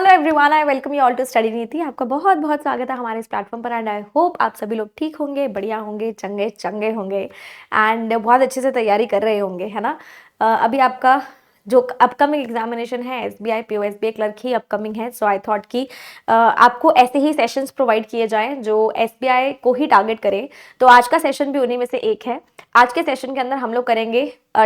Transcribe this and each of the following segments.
Hello everyone, I welcome you all to study Niti. आपका बहुत बहुत स्वागत है हमारे इस प्लेटफॉर्म पर एंड आई होप आप सभी लोग ठीक होंगे, बढ़िया होंगे, चंगे चंगे होंगे एंड बहुत अच्छे से तैयारी कर रहे होंगे, है ना। अभी आपका जो अपकमिंग एग्जामिनेशन है एसबीआई पीओएसबी क्लर्क ही अपकमिंग है, सो आई थॉट कि आपको ऐसे ही सेशंस प्रोवाइड किए जाएं जो एसबीआई को ही टारगेट करें। तो आज का सेशन भी उन्हीं में से एक है। आज के सेशन के अंदर हम लोग करेंगे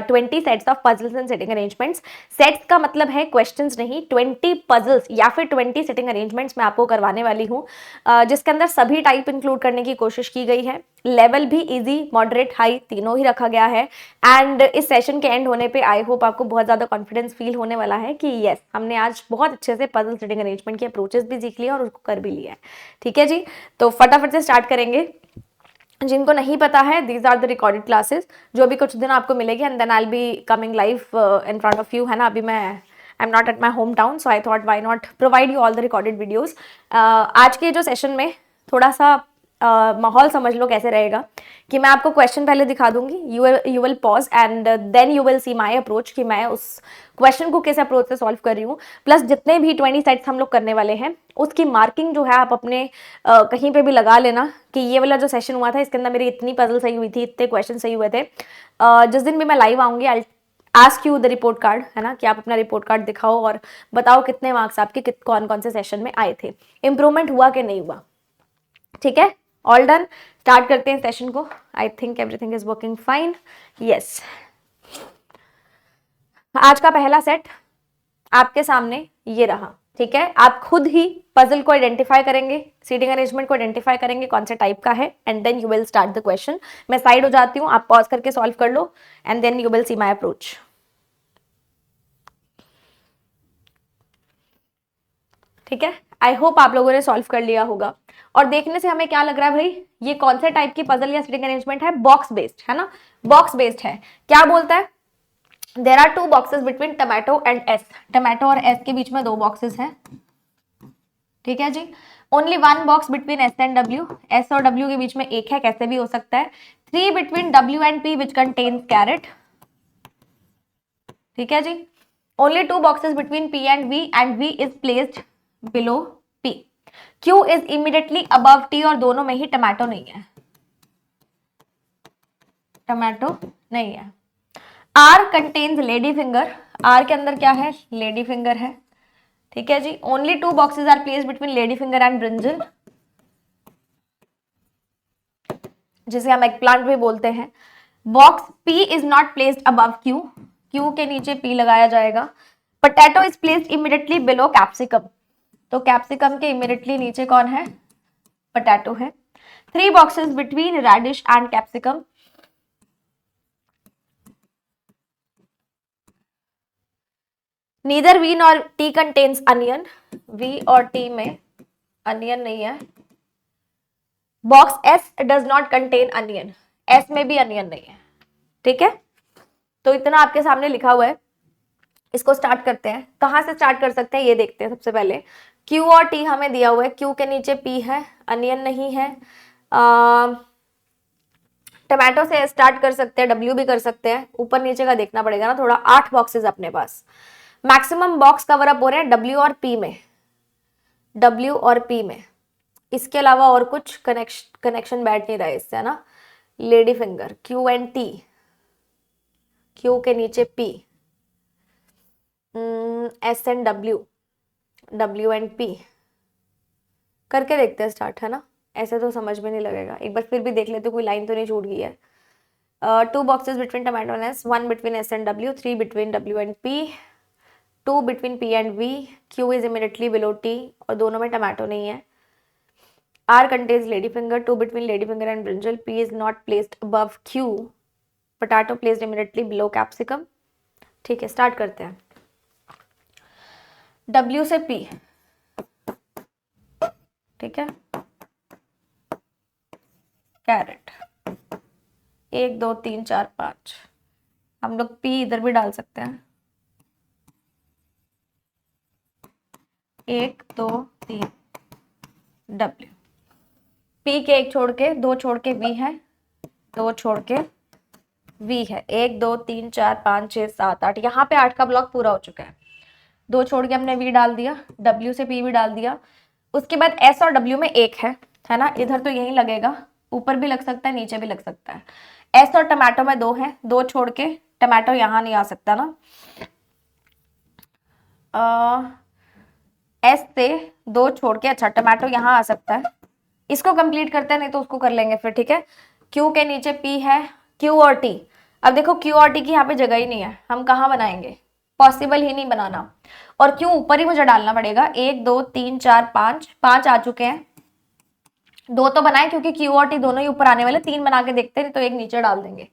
20 sets of puzzles and setting arrangements. Sets का मतलब है क्वेश्चंस नहीं, 20 पजल्स या फिर 20 सेटिंग अरेंजमेंट्स मैं आपको करवाने वाली हूँ, जिसके अंदर सभी टाइप इंक्लूड करने की कोशिश की गई है। लेवल भी इजी, मॉडरेट, हाई तीनों ही रखा गया है। एंड इस सेशन के एंड होने पे आई होप आपको बहुत ज्यादा कॉन्फिडेंस फील होने वाला है कि यस, हमने आज बहुत अच्छे से पजल सेटिंग अरेंजमेंट की अप्रोचेस भी सीख लिया और उसको कर भी लिया है। ठीक है जी, तो फटाफट से स्टार्ट करेंगे। जिनको नहीं पता है, these are the recorded classes जो अभी कुछ दिन आपको मिलेगी and then I will be coming live in front of you, है ना। अभी मैं I am not at my hometown, so I thought why not provide you all the recorded videos. आज के जो सेशन में थोड़ा सा माहौल समझ लो कैसे रहेगा कि मैं आपको क्वेश्चन पहले दिखा दूंगी, you will pause and then you will see my approach कि मैं उस क्वेश्चन को किस अप्रोच से सॉल्व कर रही हूँ। प्लस जितने भी 20 सेट्स हम लोग करने वाले हैं उसकी मार्किंग जो है आप अपने कहीं पे भी लगा लेना कि ये वाला जो सेशन हुआ था इसके अंदर मेरी इतनी पजल सही हुई थी, इतने क्वेश्चन सही हुए थे। जिस दिन भी मैं लाइव आऊंगी I ask you the report card, है ना, कि आप अपना रिपोर्ट कार्ड दिखाओ और बताओ कितने मार्क्स आपके कौन कौन से सेशन में आए थे, इंप्रूवमेंट हुआ कि नहीं हुआ। ठीक है, ऑल डन। स्टार्ट करते हैं सेशन को। I think everything is working fine. Yes, आज का पहला सेट आपके सामने ये रहा। ठीक है, आप खुद ही पजल को आइडेंटिफाई करेंगे, सीटिंग अरेंजमेंट को आइडेंटिफाई करेंगे कौन से टाइप का है and then you will start the question. मैं साइड हो जाती हूँ, आप पॉज करके सॉल्व कर लो and then you will see my approach. ठीक है, आई होप आप लोगों ने सॉल्व कर लिया होगा। और देखने से हमें क्या लग रहा है भाई, ये कौन से टाइप की पजल या सीटिंग अरेंजमेंट है? बॉक्स बेस्ड, है ना, बॉक्स बेस्ड है। क्या बोलता है? There are 2 boxes between tomato and S. Tomato और एस के बीच में 2 बॉक्सेस हैं। ठीक है जी, only 1 box between S and W. S और डब्ल्यू के बीच में एक है, कैसे भी हो सकता है। 3 between W and P which contains carrot. ठीक है जी, only 2 boxes between P and V is placed below P. Q is immediately above T और दोनों में ही टमाटो नहीं है, टमाटो नहीं है। R contains lady finger. R के अंदर क्या है? लेडी फिंगर है। ठीक है जी, only 2 boxes are placed between lady finger and brinjal, जिसे हम एग प्लांट भी बोलते हैं। Box P is not placed above Q. Q के नीचे पी लगाया जाएगा। Potato is placed immediately below capsicum. तो कैप्सिकम के इमीडिएटली नीचे कौन है? पोटैटो है। 3 boxes between radish and capsicum. Neither V nor T contains onion. V और टी में अनियन नहीं है। Box S does not contain onion. S में भी अनियन नहीं है। ठीक है, तो इतना आपके सामने लिखा हुआ है। इसको स्टार्ट करते हैं। कहाँ से स्टार्ट कर सकते हैं ये देखते हैं। सबसे पहले क्यू और टी हमें दिया हुआ है। क्यू के नीचे पी है, अनियन नहीं है। टमाटो से स्टार्ट कर सकते हैं, डब्ल्यू भी कर सकते हैं। ऊपर नीचे का देखना पड़ेगा ना थोड़ा। 8 बॉक्सेस अपने पास, मैक्सिमम बॉक्स कवर अप हो रहे हैं डब्ल्यू और पी में, डब्ल्यू और पी में। इसके अलावा और कुछ कनेक्शन बैठ नहीं रहा है इससे, है ना। Lady finger, Q and T, Q के नीचे P, S and W, W and P. करके देखते हैं स्टार्ट, है ना। ऐसे तो समझ में नहीं लगेगा, एक बार फिर भी देख लेते, कोई लाइन तो नहीं छूट गई है। 2 boxes between tomato and S, 1 between S and W, 3 between W and P, 2 between P and V, Q is immediately below T और दोनों में टमाटो नहीं है। R contains lady finger, 2 between lady finger and brinjal, P is not placed above Q, potato placed immediately below capsicum. ठीक है, start करते हैं। W से पी, ठीक है, कैरेट 1 2 3 4 5। हम लोग पी इधर भी डाल सकते हैं, 1 2 3 डब्ल्यू। पी के 1 छोड़ के 2 छोड़ के वी है, 2 छोड़ के वी है। 1 2 3 4 5 6 7 8, यहाँ पे 8 का ब्लॉक पूरा हो चुका है। दो छोड़ के हमने वी डाल दिया, डब्ल्यू से पी भी डाल दिया। उसके बाद एस और डब्ल्यू में एक है ना, इधर तो यही लगेगा, ऊपर भी लग सकता है नीचे भी लग सकता है। एस और टमाटो में दो है, दो छोड़ के टमाटो यहाँ नहीं आ सकता ना, एस से दो छोड़ के अच्छा टमाटो यहाँ आ सकता है। इसको कंप्लीट करते हैं, नहीं तो उसको कर लेंगे फिर, ठीक है। क्यू के नीचे पी है, क्यू और टी। अब देखो क्यू और टी की यहाँ पे जगह ही नहीं है, हम कहाँ बनाएंगे, पॉसिबल ही नहीं बनाना। और क्यू ऊपर ही मुझे डालना पड़ेगा, 1 2 3 4 5, 5 आ चुके हैं। दो तो बनाए क्योंकि क्यू और टी दोनों ही ऊपर आने वाले, 3 बना के देखते हैं, तो एक नीचे डाल देंगे,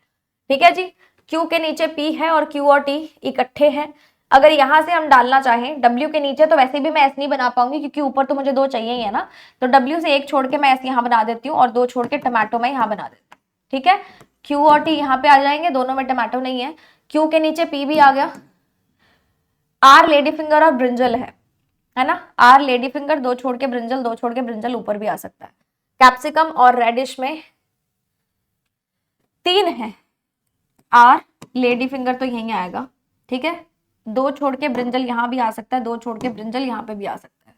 ठीक है जी। क्यू के नीचे पी है और क्यू और टी इकट्ठे हैं। अगर यहां से हम डालना चाहें डब्ल्यू के नीचे, तो वैसे भी मैं एस नहीं बना पाऊंगी क्योंकि ऊपर तो मुझे दो चाहिए ही है ना, तो डब्ल्यू से एक छोड़ के मैं एस यहाँ बना देती हूँ और दो छोड़ के टमाटो मैं यहाँ बना देती हूँ, ठीक है। क्यू और टी यहाँ पे आ जाएंगे, दोनों में टमाटो नहीं है। क्यू के नीचे पी भी आ गया। आर लेडी फिंगर और ब्रिंजल है ना, आर लेडी फिंगर, दो छोड़ के ब्रिंजल, दो छोड़ के ब्रिंजल ऊपर भी आ सकता है। कैप्सिकम और रेडिश में 3 है, आर लेडी फिंगर तो यहीं आएगा, ठीक है। दो छोड़ के ब्रिंजल यहाँ भी आ सकता है, दो छोड़ के ब्रिंजल यहाँ पे भी आ सकता है।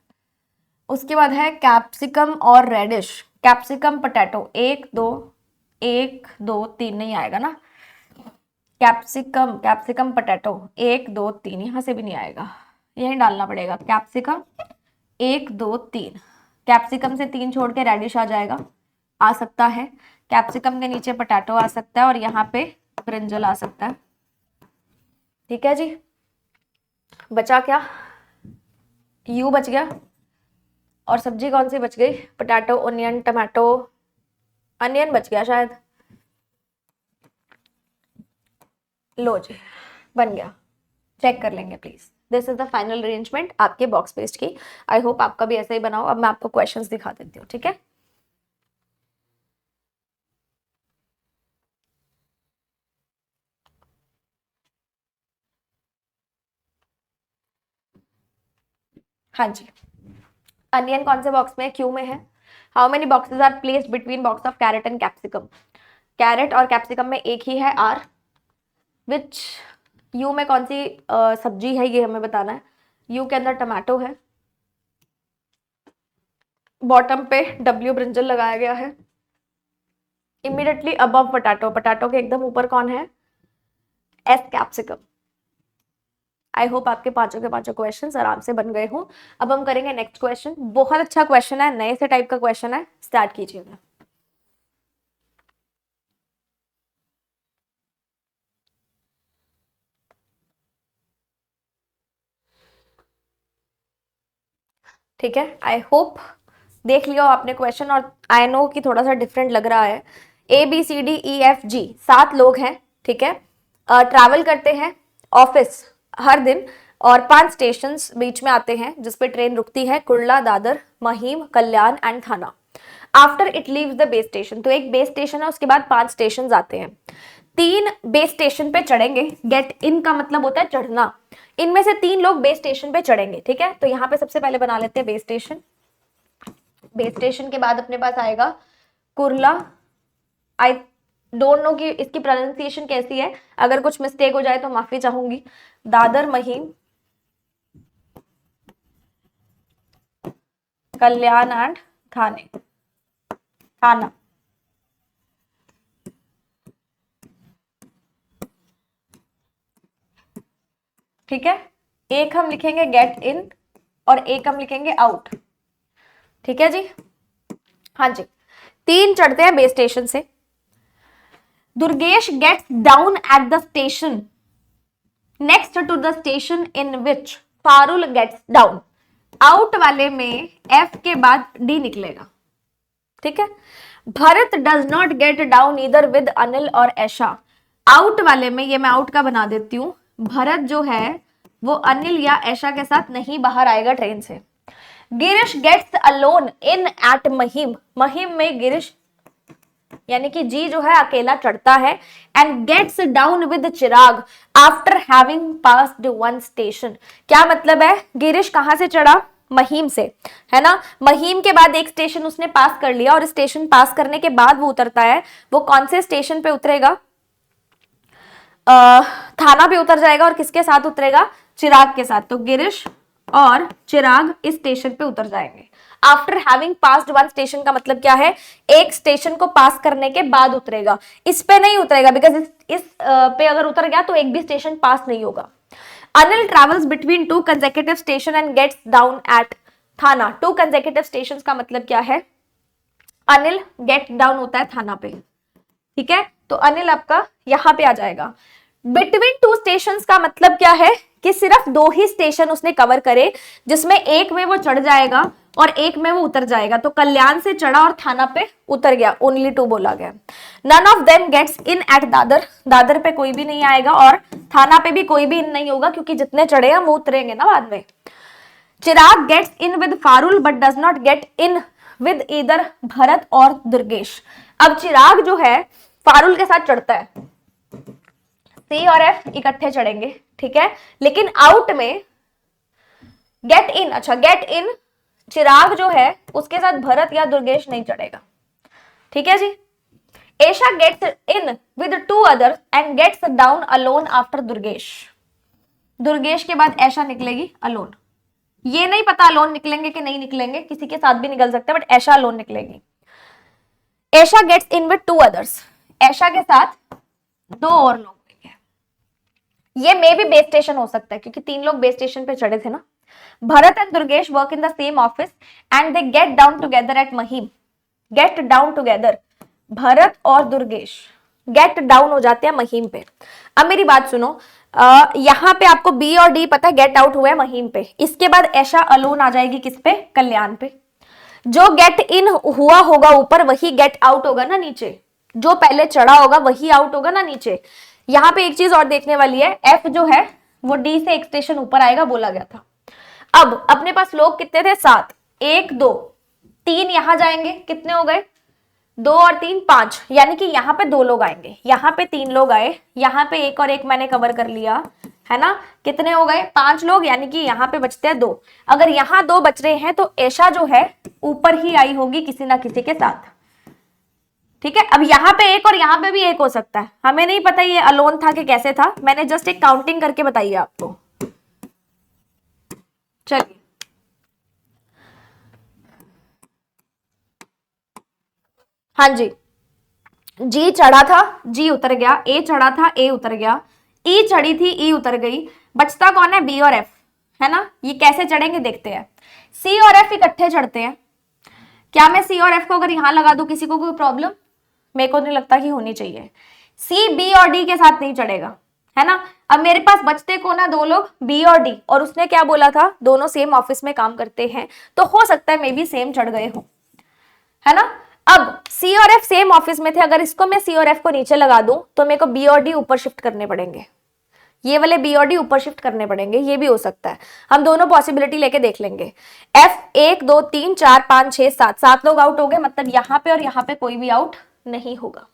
उसके बाद है कैप्सिकम और रेडिश, कैप्सिकम पोटैटो, 1 2 3 नहीं आएगा ना, कैप्सिकम पोटैटो 1 2 3 यहाँ से भी नहीं आएगा, यहीं डालना पड़ेगा कैप्सिकम 1 2 3। कैप्सिकम से 3 छोड़ के रेडिश आ जाएगा, आ सकता है। कैप्सिकम के नीचे पोटैटो आ सकता है और यहाँ पे ब्रिंजल आ सकता है, ठीक है जी। बचा क्या, यू बच गया। और सब्जी कौन सी बच गई, पोटैटो, ओनियन, टमाटो, अनियन बच गया शायद। लो जी बन गया, चेक कर लेंगे please. This is the final arrangement आपके बॉक्स पेस्ट की। आई होप आपका भी ऐसा ही बनाओ। अब मैं आपको क्वेश्चंस दिखा देती हूँ, ठीक है। हाँ जी, अनियन कौन से बॉक्स में है, क्यू में है। How many boxes are placed between box of carrot and capsicum, carrot और कैप्सिकम में एक ही है, आर। विच यू में कौन सी सब्जी है ये हमें बताना है। यू के अंदर टमाटो है, बॉटम पे डब्ल्यू ब्रिंजल लगाया गया है। इमीडिएटली अबव पोटैटो, पोटैटो के एकदम ऊपर कौन है, एस कैप्सिकम। आई होप आपके पांचों के पांचों क्वेश्चंस आराम से बन गए हों। अब हम करेंगे नेक्स्ट क्वेश्चन, बहुत अच्छा क्वेश्चन है, नए से टाइप का क्वेश्चन है, स्टार्ट कीजिएगा। ठीक है, आई होप देख लिया आपने क्वेश्चन, और आई नो कि थोड़ा सा डिफरेंट लग रहा है। ABCDEFG 7 लोग हैं, ठीक है। ट्रैवल करते हैं ऑफिस हर दिन, और 5 स्टेशन बीच में आते हैं जिसपे ट्रेन रुकती है, कुर्ला, दादर, महिम, कल्याण एंड थाना। After it leaves the base station, तो एक बेस स्टेशन है, उसके बाद 5 स्टेशन आते हैं। 3 बेस स्टेशन पे चढ़ेंगे, गेट इन का मतलब होता है चढ़ना। इनमें से 3 लोग बेस स्टेशन पे चढ़ेंगे, ठीक है। तो यहाँ पे सबसे पहले बना लेते हैं बेस स्टेशन। बेस स्टेशन के बाद अपने पास आएगा कुर्ला। आई डोंट नो कि इसकी प्रोनाउंसिएशन कैसी है, अगर कुछ मिस्टेक हो जाए तो माफी चाहूंगी। दादर, महिम, कल्याण एंड थाना। ठीक है, एक हम लिखेंगे गेट इन और एक हम लिखेंगे आउट, ठीक है जी। हाँ जी, 3 चढ़ते हैं बेस स्टेशन से। Durgesh gets down at the station next to the station in which Farul gets down. Out वाले में एफ के बाद डी निकलेगा, ठीक है। Bharat does not get down either with Anil और ऐशा। आउट वाले में ये मैं आउट का बना देती हूँ, भरत जो है वो अनिल या ऐशा के साथ नहीं बाहर आएगा ट्रेन से। Girish gets alone in at Mahim, Mahim में गिरीश यानी कि जी जो है अकेला चढ़ता है। And gets down with Chirag after having passed 1 station. क्या मतलब है, गिरीश कहां से चढ़ा, महिम से, है ना। महिम के बाद एक स्टेशन उसने पास कर लिया, और स्टेशन पास करने के बाद वो उतरता है। वो कौन से स्टेशन पे उतरेगा, थाना पे उतर जाएगा, और किसके साथ उतरेगा, चिराग के साथ, तो गिरीश और चिराग इस स्टेशन पे उतर जाएंगे। After having passed one station का मतलब क्या है, एक स्टेशन को पास करने के बाद उतरेगा, इस पे नहीं उतरेगा, बिकॉज इस पे अगर उतर गया तो एक भी स्टेशन पास नहीं होगा। Anil travels between two consecutive station and gets down at Thane. Two consecutive station का मतलब क्या है, अनिल गेट डाउन होता है थाना पे, ठीक है, तो अनिल आपका यहां पे आ जाएगा। बिटवीन टू स्टेशन का मतलब क्या है कि सिर्फ 2 ही स्टेशन उसने कवर करे, जिसमें एक में वो चढ़ जाएगा और एक में वो उतर जाएगा, तो कल्याण से चढ़ा और थाना पे उतर गया, ओनली 2 बोला गया। None of them gets in at Dadar, Dadar पे कोई भी नहीं आएगा और थाना पे भी कोई भी इन नहीं होगा, क्योंकि जितने चढ़े हैं वो उतरेंगे ना बाद में। Chirag gets in with Farul but does not get in with either Bharat और दुर्गेश। अब चिराग जो है फारुल के साथ चढ़ता है, सी और एफ इकट्ठे चढ़ेंगे, ठीक है, लेकिन आउट में गेट इन, अच्छा गेट इन चिराग जो है उसके साथ भरत या दुर्गेश नहीं चढ़ेगा, ठीक है जी। Aisha gets in with 2 others and gets down alone after Durgesh. Durgesh के बाद ऐशा निकलेगी अलोन, ये नहीं पता अलोन निकलेंगे कि नहीं निकलेंगे, किसी के साथ भी निकल सकते हैं, बट ऐशा अलोन निकलेगी। ऐशा गेट्स इन विद 2 अदर्स, ऐशा के साथ 2 और लोग, ये मे भी बेस स्टेशन हो सकता है क्योंकि 3 लोग बेस स्टेशन पे चढ़े थे ना। Bharat and Durgesh work in the same office and they get down together at Mahim. Gate down together, Bharat और दुर्गेश गेट डाउन हो जाते हैं महिम पे। अब मेरी बात सुनो, यहाँ पे आपको बी और डी पता है गेट आउट हुआ है महिम पे, इसके बाद ऐशा अलोन आ जाएगी किस पे, कल्याण पे। जो गेट इन हुआ होगा ऊपर वही गेट आउट होगा ना नीचे, जो पहले चढ़ा होगा वही आउट होगा ना नीचे। यहाँ पे एक चीज और देखने वाली है, एफ जो है वो डी से एक स्टेशन ऊपर आएगा बोला गया था। अब अपने पास लोग कितने थे, 7, 1 2 3 यहां जाएंगे, कितने हो गए, 2 और 3 5, यानी कि यहाँ पे 2 लोग आएंगे, यहाँ पे 3 लोग आए, यहाँ पे 1 और 1 मैंने कवर कर लिया है ना, कितने हो गए 5 लोग, यानी कि यहाँ पे बचते हैं 2। अगर यहाँ 2 बच रहे हैं तो ऐशा जो है ऊपर ही आई होगी किसी ना किसी के साथ, ठीक है। अब यहाँ पे 1 और यहाँ पे भी 1 हो सकता है, हमें नहीं पता ये अलोन था कि कैसे था, मैंने जस्ट एक काउंटिंग करके बताई है आपको। चलिए हाँ जी, जी चढ़ा था, जी उतर गया, ए चढ़ा था, ए उतर गया, ई चढ़ी थी, ई उतर गई, बचता कौन है, बी और एफ, है ना। ये कैसे चढ़ेंगे देखते हैं। सी और एफ इकट्ठे चढ़ते हैं, क्या मैं सी और एफ को अगर यहां लगा दूं किसी को कोई प्रॉब्लम, मेरे को नहीं लगता कि होनी चाहिए। सी बी और डी के साथ नहीं चढ़ेगा, है ना। अब मेरे पास बचते कौन है, 2 लोग, बी और डी, और उसने क्या बोला था, दोनों सेम ऑफिस में काम करते हैं, तो हो सकता है मे बी सेम चढ़ गए हो, है ना। अब सी और एफ सेम ऑफिस में थे, अगर इसको मैं सी और एफ को नीचे लगा दूं तो मेरे को बी और डी ऊपर शिफ्ट करने पड़ेंगे, ये वाले बी और डी ऊपर शिफ्ट करने पड़ेंगे, ये भी हो सकता है, हम दोनों पॉसिबिलिटी लेके देख लेंगे। एफ 1 2 3 4 5 6 7 लोग आउट हो गए, मतलब यहाँ पे और यहाँ पे कोई भी आउट नहीं होगा।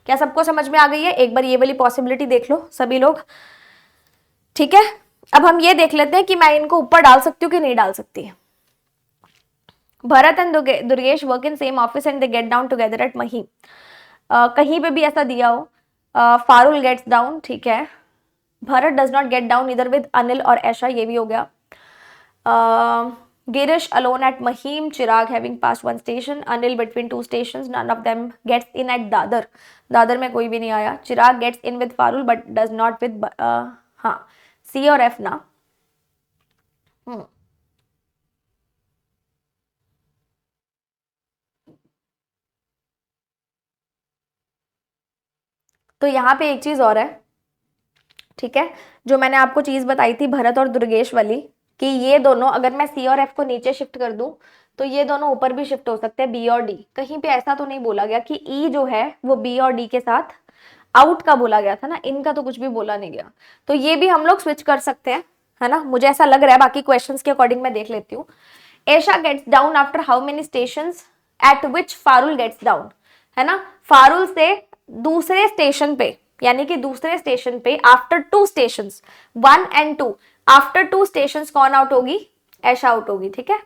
क्या सबको समझ में आ गई है, एक बार ये वाली पॉसिबिलिटी देख लो सभी लोग, ठीक है। अब हम ये देख लेते हैं कि मैं इनको ऊपर डाल सकती हूँ कि नहीं डाल सकती। Bharat and Durgesh work in same office and they get down together at Mahim, कहीं पे भी ऐसा दिया हो, फारुल गेट्स डाउन, ठीक है। Bharat does not get down either with Anil और ऐशा, ये भी हो गया। Girish alone at Mahim, Chirag having pass 1 station, Anil between 2 stations, none of them gets in at Dadar, Dadar में कोई भी नहीं आया। Chirag gets in with Farul but does not with, हाँ सी और एफ ना, तो यहाँ पे एक चीज और है, ठीक है, जो मैंने आपको चीज बताई थी भरत और दुर्गेश वाली, कि ये दोनों अगर मैं सी और एफ को नीचे शिफ्ट कर दूं तो ये दोनों ऊपर भी शिफ्ट हो सकते हैं, बी और डी। कहीं पे ऐसा तो नहीं बोला गया कि ई जो है वो बी और डी के साथ आउट का बोला गया था ना, इनका तो कुछ भी बोला नहीं गया, तो ये भी हम लोग स्विच कर सकते हैं, है ना, मुझे ऐसा लग रहा है, बाकी क्वेश्चंस के अकॉर्डिंग मैं देख लेती हूँ। Aisha gets down after how many stations at which Farul gets down, है ना, फारुल से दूसरे स्टेशन पे, यानी कि दूसरे स्टेशन पे after 2 stations 1 and 2, after 2 stations कौन आउट होगी, ऐशा आउट होगी, ठीक है।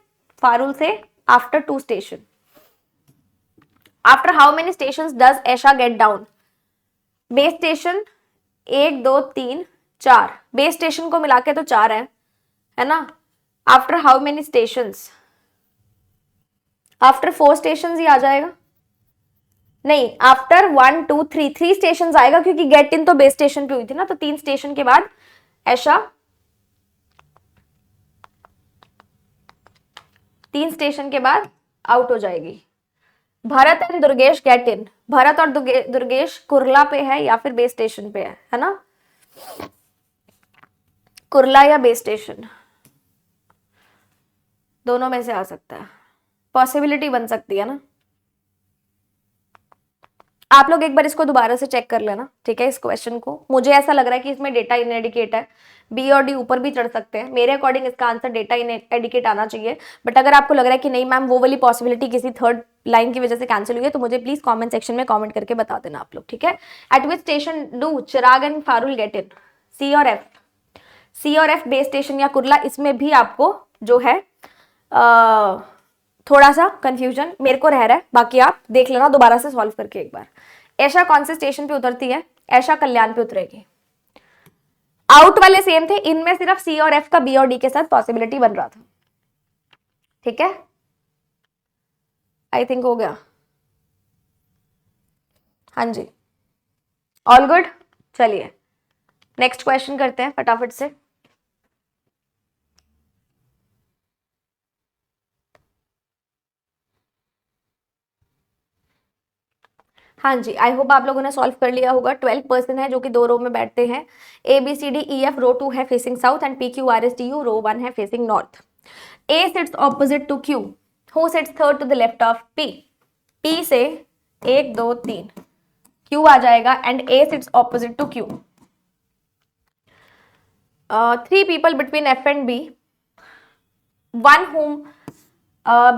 फारुल से after 2 station, after how many stations does Aisha get down, base station 1 2 3 4, base station को मिला के तो 4 है ना। After how many stations, after 4 stations ही आ जाएगा, नहीं आफ्टर 1 2 3, 3 स्टेशन आएगा क्योंकि गेट इन तो बेस स्टेशन पे हुई थी ना, तो 3 स्टेशन के बाद ऐशा, 3 स्टेशन के बाद आउट हो जाएगी। Bharat and Durgesh get in, Bharat और दुर्गेश कुर्ला पे है या फिर बेस स्टेशन पे है ना, कुर्ला या बेस स्टेशन, दोनों में से आ सकता है, पॉसिबिलिटी बन सकती है ना। आप लोग एक बार इसको दोबारा से चेक कर लेना, ठीक है, इस क्वेश्चन को। मुझे ऐसा लग रहा है कि इसमें डेटा इनएडिकेट है, बी और डी ऊपर भी चढ़ सकते हैं, मेरे अकॉर्डिंग इसका आंसर डेटा इनएडिकेट आना चाहिए। बट अगर आपको लग रहा है कि नहीं मैम वो वाली पॉसिबिलिटी किसी थर्ड लाइन की वजह से कैंसिल हुई है, तो मुझे प्लीज कॉमेंट सेक्शन में कॉमेंट करके बता देना आप लोग, ठीक है। At which station do Chirag and Farul get in, C और एफ, सी और एफ बेस स्टेशन या कुर्ला, इसमें भी आपको जो है थोड़ा सा कंफ्यूजन मेरे को रह रहा है, बाकी आप देख लेना दोबारा से सॉल्व करके एक बार। ऐशा कौन से स्टेशन पे उतरती है, ऐशा कल्याण पे उतरेगी। आउट वाले सेम थे, इनमें सिर्फ सी और एफ का बी और डी के साथ पॉसिबिलिटी बन रहा था, ठीक है। आई थिंक हो गया, हाँ जी, ऑल गुड। चलिए नेक्स्ट क्वेश्चन करते हैं फटाफट से। हाँ जी, आई होप आप लोगों ने सॉल्व कर लिया होगा। 12 पर्सन है जो कि 2 रो में बैठते हैं, A B C D E F, row 2 है facing south and P Q R S T U, row 1 है facing north. A sits opposite to Q, who sits third to the left of P, P से 1 2 3 Q आ जाएगा and A sits opposite to Q. 3 people between F and B, one whom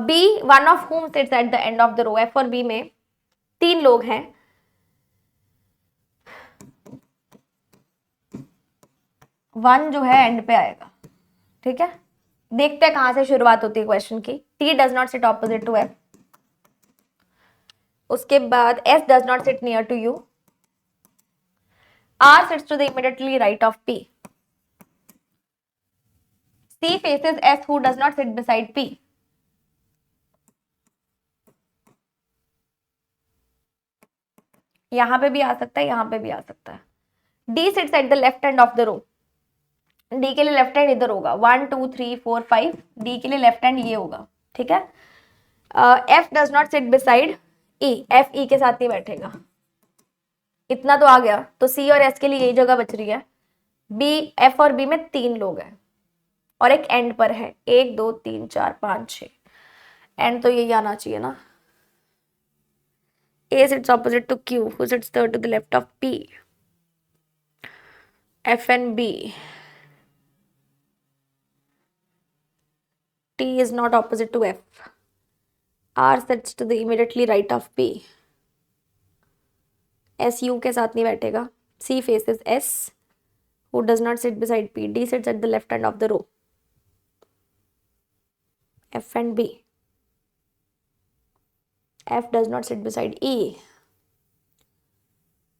B, one of whom sits at the end of the row। F और B में 3 लोग हैं, 1 जो है and पे आएगा, ठीक है। देखते हैं कहां से शुरुआत होती है क्वेश्चन की। T does not sit opposite to F, उसके बाद S does not sit near to U, R sits to the immediately right of P, C faces S who does not sit beside P, यहां पे भी आ सकता है, यहां पे भी आ सकता है। D sits at the left end of the row, D के लिए लेफ्ट हैंड इधर होगा, 1 2 3 4 5, डी के लिए लेफ्ट हैंड ये होगा, ठीक है। F does not seat beside E, F E के साथ ही बैठेगा, इतना तो आ गया। तो सी और एस के लिए यही जगह बच रही है। बी, एफ और बी में 3 लोग हैं और एक एंड पर है, 1 2 3 4 5 6, एंड तो यही आना चाहिए ना। A sits opposite to Q, who sits third to the left of P, F and B, T is not opposite to F, R sits to the immediately right of P, S U के साथ नहीं बैठेगा, C faces S who does not sit beside P, D sits at the left end of the row, F and B, F does not sit beside E,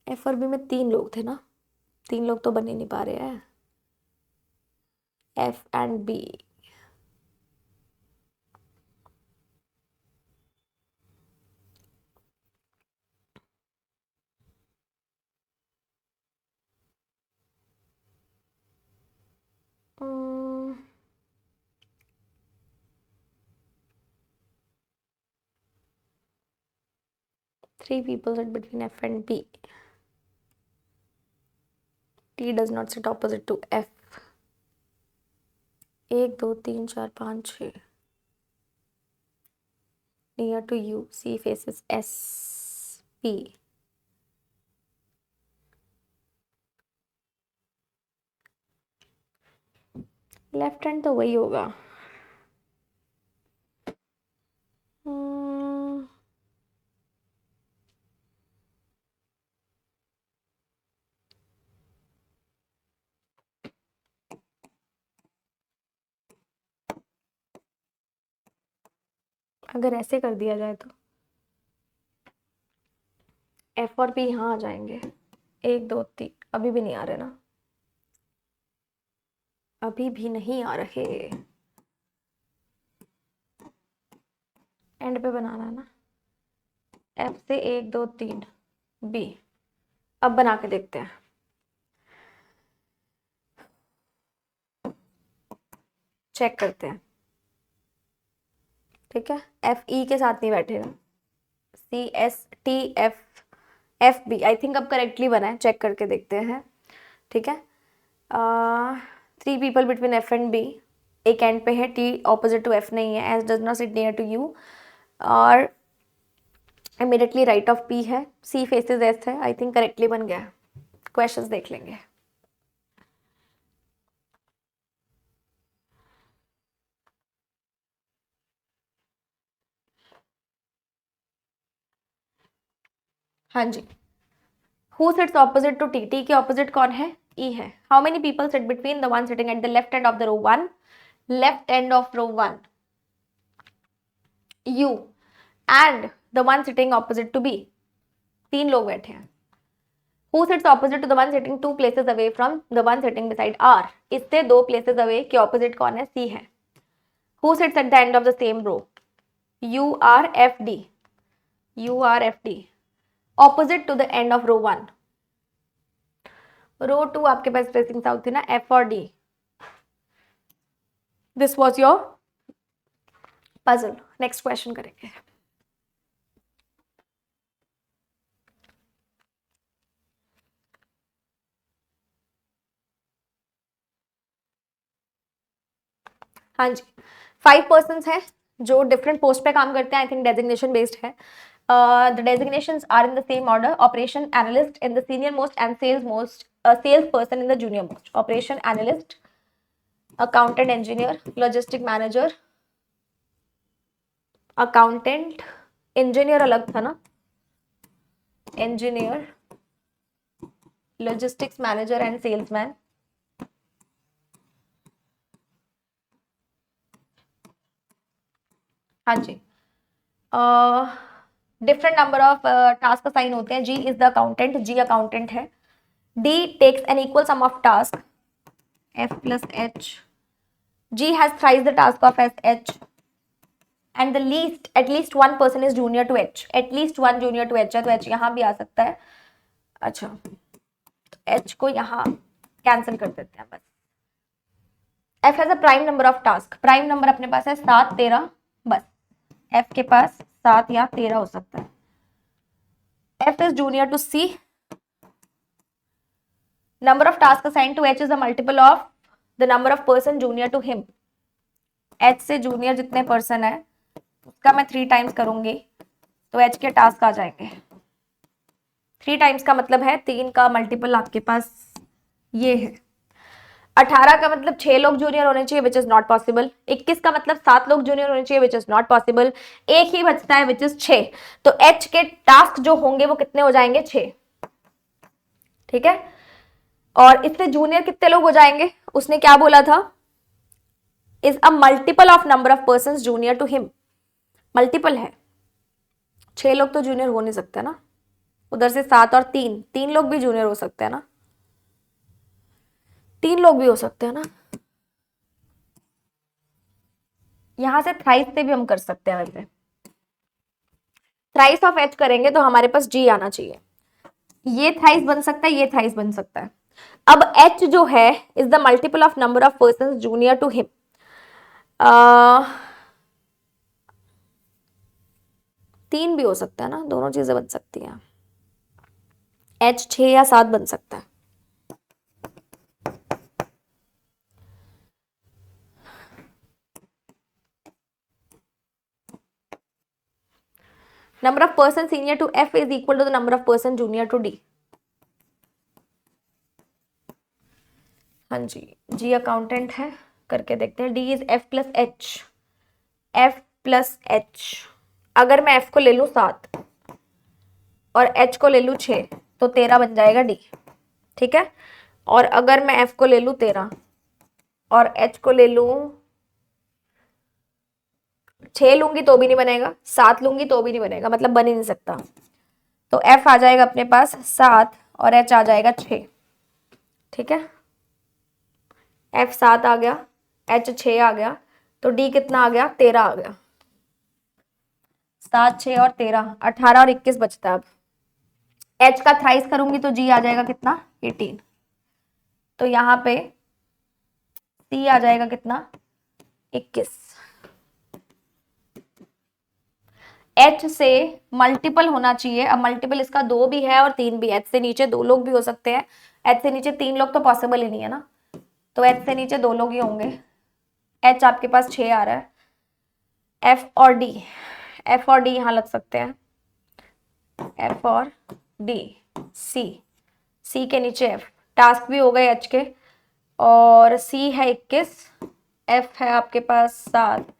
F और B में 3 लोग थे ना, 3 लोग तो बन ही नहीं पा रहे हैं, F and B, three people sit between F and B, T does not sit opposite to F, 1 2 3 4 5 6, near to U, C faces S, P, left hand तो वही होगा। अगर ऐसे कर दिया जाए तो एफ और पी यहाँ आ जाएंगे, 1 2 3, अभी भी नहीं आ रहे ना, अभी भी नहीं आ रहे, एंड पे बनाना है ना, एफ से 1 2 3 बी। अब बना के देखते हैं, चेक करते हैं। ठीक है, एफ ई के साथ नहीं बैठेगा, C S T F F B, I think अब करेक्टली बना है, चेक करके देखते हैं। ठीक है, 3 people between F and B, एक एंड पे है, टी ऑपोजिट टू एफ नहीं है, S does not sit near to U, और इमीडिएटली राइट ऑफ पी है, सी फेसेस एस है, आई थिंक करेक्टली बन गया। क्वेश्चंस देख लेंगे। हाँ जी, who sits opposite to T, T के ऑपोजिट कौन है, ई है। How many people sit between the one sitting at the left end of the row one, left end of row one, U, and the one sitting opposite to B, 3 लोग बैठे हैं। Who sits opposite to the one sitting 2 places away from the one sitting beside R? इससे 2 places away के opposite कौन है, C है। Who sits at the end of the same row? U R F D, U R F D, opposite to the end of row 1. row 2 आपके पास spacing south थी ना, F और D. This was your puzzle. Next question करेंगे। हाँ जी, 5 persons हैं जो different post पे काम करते हैं, आई थिंक डेजिग्नेशन बेस्ड है। The designations are in the same order, operation analyst in the senior most and sales person in the junior most. Operation analyst, accountant engineer, logistic manager, accountant, engineer अलग था ना, engineer, logistics manager and salesman. हाँ जी, different number of task assign होते हैं। G is the accountant, G accountant है। D takes N equal sum of task, F plus H. G has thrice the task of S H, and the least at least 1 person is junior to H, at least 1 junior to H है, तो H यहाँ भी आ सकता है। अच्छा, H को यहाँ कैंसिल कर देते हैं बस। F has a prime number of task, prime number अपने पास है 7 13, बस एफ के पास 7 या 13 हो सकता है। F is junior to C, number of task assigned to H is the multiple of the number of person junior to him. H से junior जितने पर्सन है उसका मैं 3 टाइम्स करूंगी तो एच के टास्क आ जाएंगे। 3 टाइम्स का मतलब है 3 का मल्टीपल आपके पास ये है। 18 का मतलब 6 लोग जूनियर होने चाहिए, विच इज नॉट पॉसिबल। 21 का मतलब 7 लोग जूनियर होने चाहिए, विच इज नॉट पॉसिबल। एक ही बचता है, विच इज 6। तो एच के टास्क जो होंगे वो कितने हो जाएंगे, 6। ठीक है, और इससे जूनियर कितने लोग हो जाएंगे, उसने क्या बोला था, is a multiple of number of person junior to him. Multiple है, 6 लोग तो जूनियर हो नहीं सकते ना, उधर से 7 और 3 लोग भी जूनियर हो सकते हैं ना, 3 लोग भी हो सकते हैं ना। यहां से थ्राइस से भी हम कर सकते हैं। वैसे थ्राइस ऑफ एच करेंगे तो हमारे पास जी आना चाहिए। ये थ्राइस बन सकता है, ये थ्राइस बन सकता है। अब एच जो है is the multiple of number of person junior to him. 3 भी हो सकता है ना, दोनों चीजें बन सकती हैं। एच 6 या 7 बन सकता है। Number of person senior to F is equal to the number of person junior to D. हाँ जी, जी अकाउंटेंट है, करके देखते हैं। D is F plus H, F plus H. अगर मैं एफ को ले लूँ 7 और एच को ले लूँ 6 तो 13 बन जाएगा डी। ठीक है, और अगर मैं एफ को ले लूँ 13 और एच को ले लूँ 6 लूंगी तो भी नहीं बनेगा, 7 लूंगी तो भी नहीं बनेगा, मतलब बन ही नहीं सकता। तो एफ आ जाएगा अपने पास 7 और एच आ जाएगा 6। ठीक है, F 7 आ गया, H 6 आ गया, तो D कितना आ गया, 13 आ गया। 7, 6 और 13, 18 और 21 बचता है। अब H का थ्राइस करूंगी तो G आ जाएगा कितना, 18। तो यहाँ पे C आ जाएगा कितना, 21। H से मल्टीपल होना चाहिए। अब मल्टीपल इसका 2 भी है और 3 भी है। H से नीचे 2 लोग भी हो सकते हैं, H से नीचे 3 लोग तो पॉसिबल ही नहीं है ना, तो H से नीचे 2 लोग ही होंगे। H आपके पास 6 आ रहा है। F और D, F और D यहाँ लग सकते हैं, F और D, C, C के नीचे F। टास्क भी हो गए H के, और C है 21, F है आपके पास 7,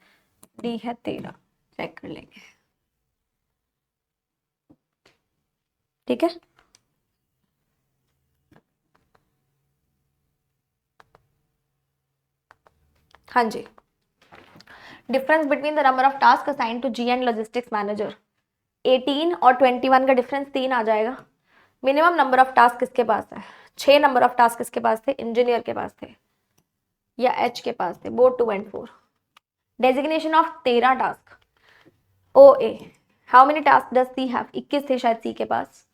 D है 13। चेक कर लेंगे, ठीक है। हाँ जी, difference between the number of task assigned to G and logistics manager, 18 और 21 का डिफरेंस 3 आ जाएगा। मिनिमम नंबर ऑफ टास्क किसके पास है, 6 नंबर ऑफ टास्क किसके पास थे, इंजीनियर के पास थे या एच के पास थे, both 2 and 4। Designation of 13 task, O A, how many task does C have, 21 थे शायद सी के पास।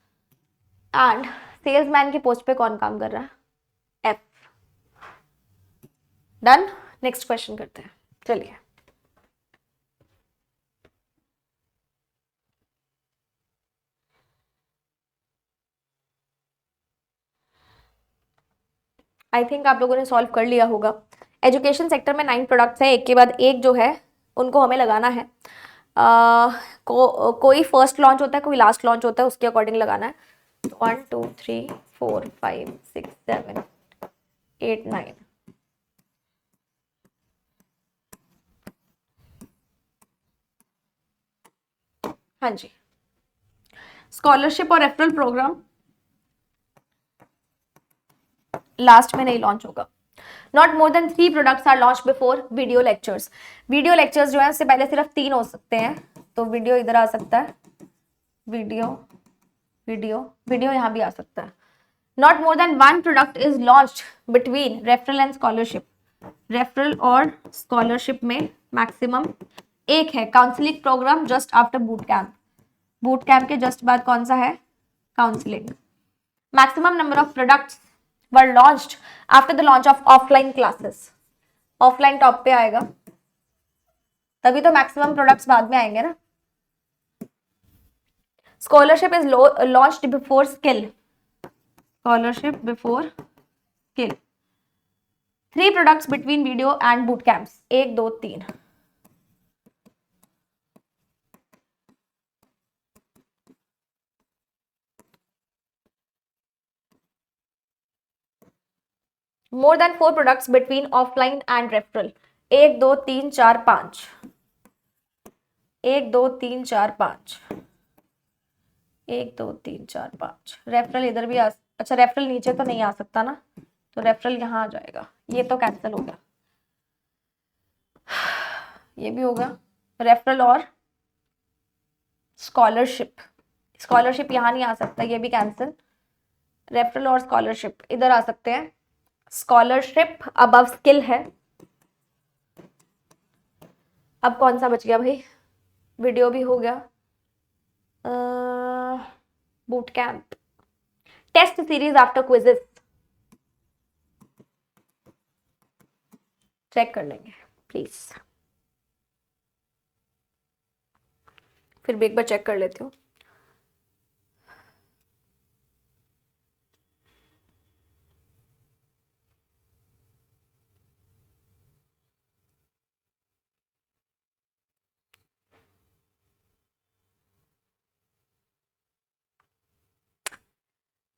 एंड सेल्समैन की पोस्ट पे कौन काम कर रहा है, एफ। डन, नेक्स्ट क्वेश्चन करते हैं, चलिए। आई थिंक आप लोगों ने सॉल्व कर लिया होगा। एजुकेशन सेक्टर में 9 प्रोडक्ट्स हैं, एक के बाद एक जो है उनको हमें लगाना है। कोई फर्स्ट लॉन्च होता है, कोई लास्ट लॉन्च होता है, उसके अकॉर्डिंग लगाना है। 1 2 3 4 5 6 7 8 9। हाँ जी, स्कॉलरशिप और रेफरल प्रोग्राम लास्ट में नहीं लॉन्च होगा। Not more than 3 products are launch before video lectures. Video lectures जो है उससे पहले सिर्फ 3 हो सकते हैं, तो वीडियो इधर आ सकता है, वीडियो वीडियो वीडियो यहाँ भी आ सकता है। Not more than 1 product is launched between referral and scholarship. Referral और स्कॉलरशिप में मैक्सिमम एक है counselling program just after boot camp. Boot camp के जस्ट बाद कौन सा है, counselling. Maximum number of products were launched after the launch of offline classes. Offline top पे आएगा, तभी तो मैक्सिमम प्रोडक्ट्स बाद में आएंगे ना। Scholarship is launched before skill, scholarship before skill. 3 products between video and boot camps, 1 2 3। More than 4 products between offline and referral, 1 2 3 4 5, 1 2 3 4 5, 1 2 3 4 5। Referral इधर भी अच्छा रेफरल नीचे तो नहीं आ सकता ना, तो रेफरल यहाँ आ जाएगा, ये तो कैंसिल हो गया, ये भी होगा। रेफरल और स्कॉलरशिप, स्कॉलरशिप यहाँ नहीं आ सकता, ये भी कैंसिल। रेफरल और स्कॉलरशिप इधर आ सकते हैं। स्कॉलरशिप अबव स्किल है। अब कौन सा बच गया भाई, वीडियो भी हो गया, boot camp, test series after quizzes, check कर लेंगे प्लीज, फिर भी एक बार चेक कर लेती हूँ।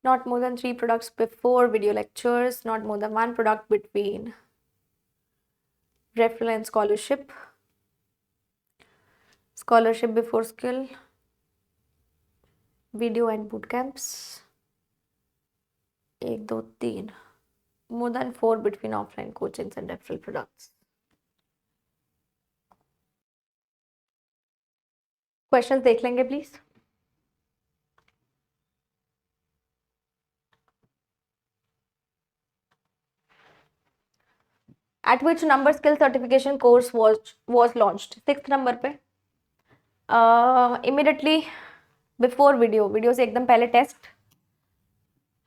Not more than 3 products before video lectures, not more than 1 product between referral and scholarship, scholarship before skill, video and boot camps, 1 2 3, more than 4 between offline coachings and referral products. Questions देख लेंगे please. At which number skill certification course was launched? 6th number पे, immediately before video से एकदम पहले test.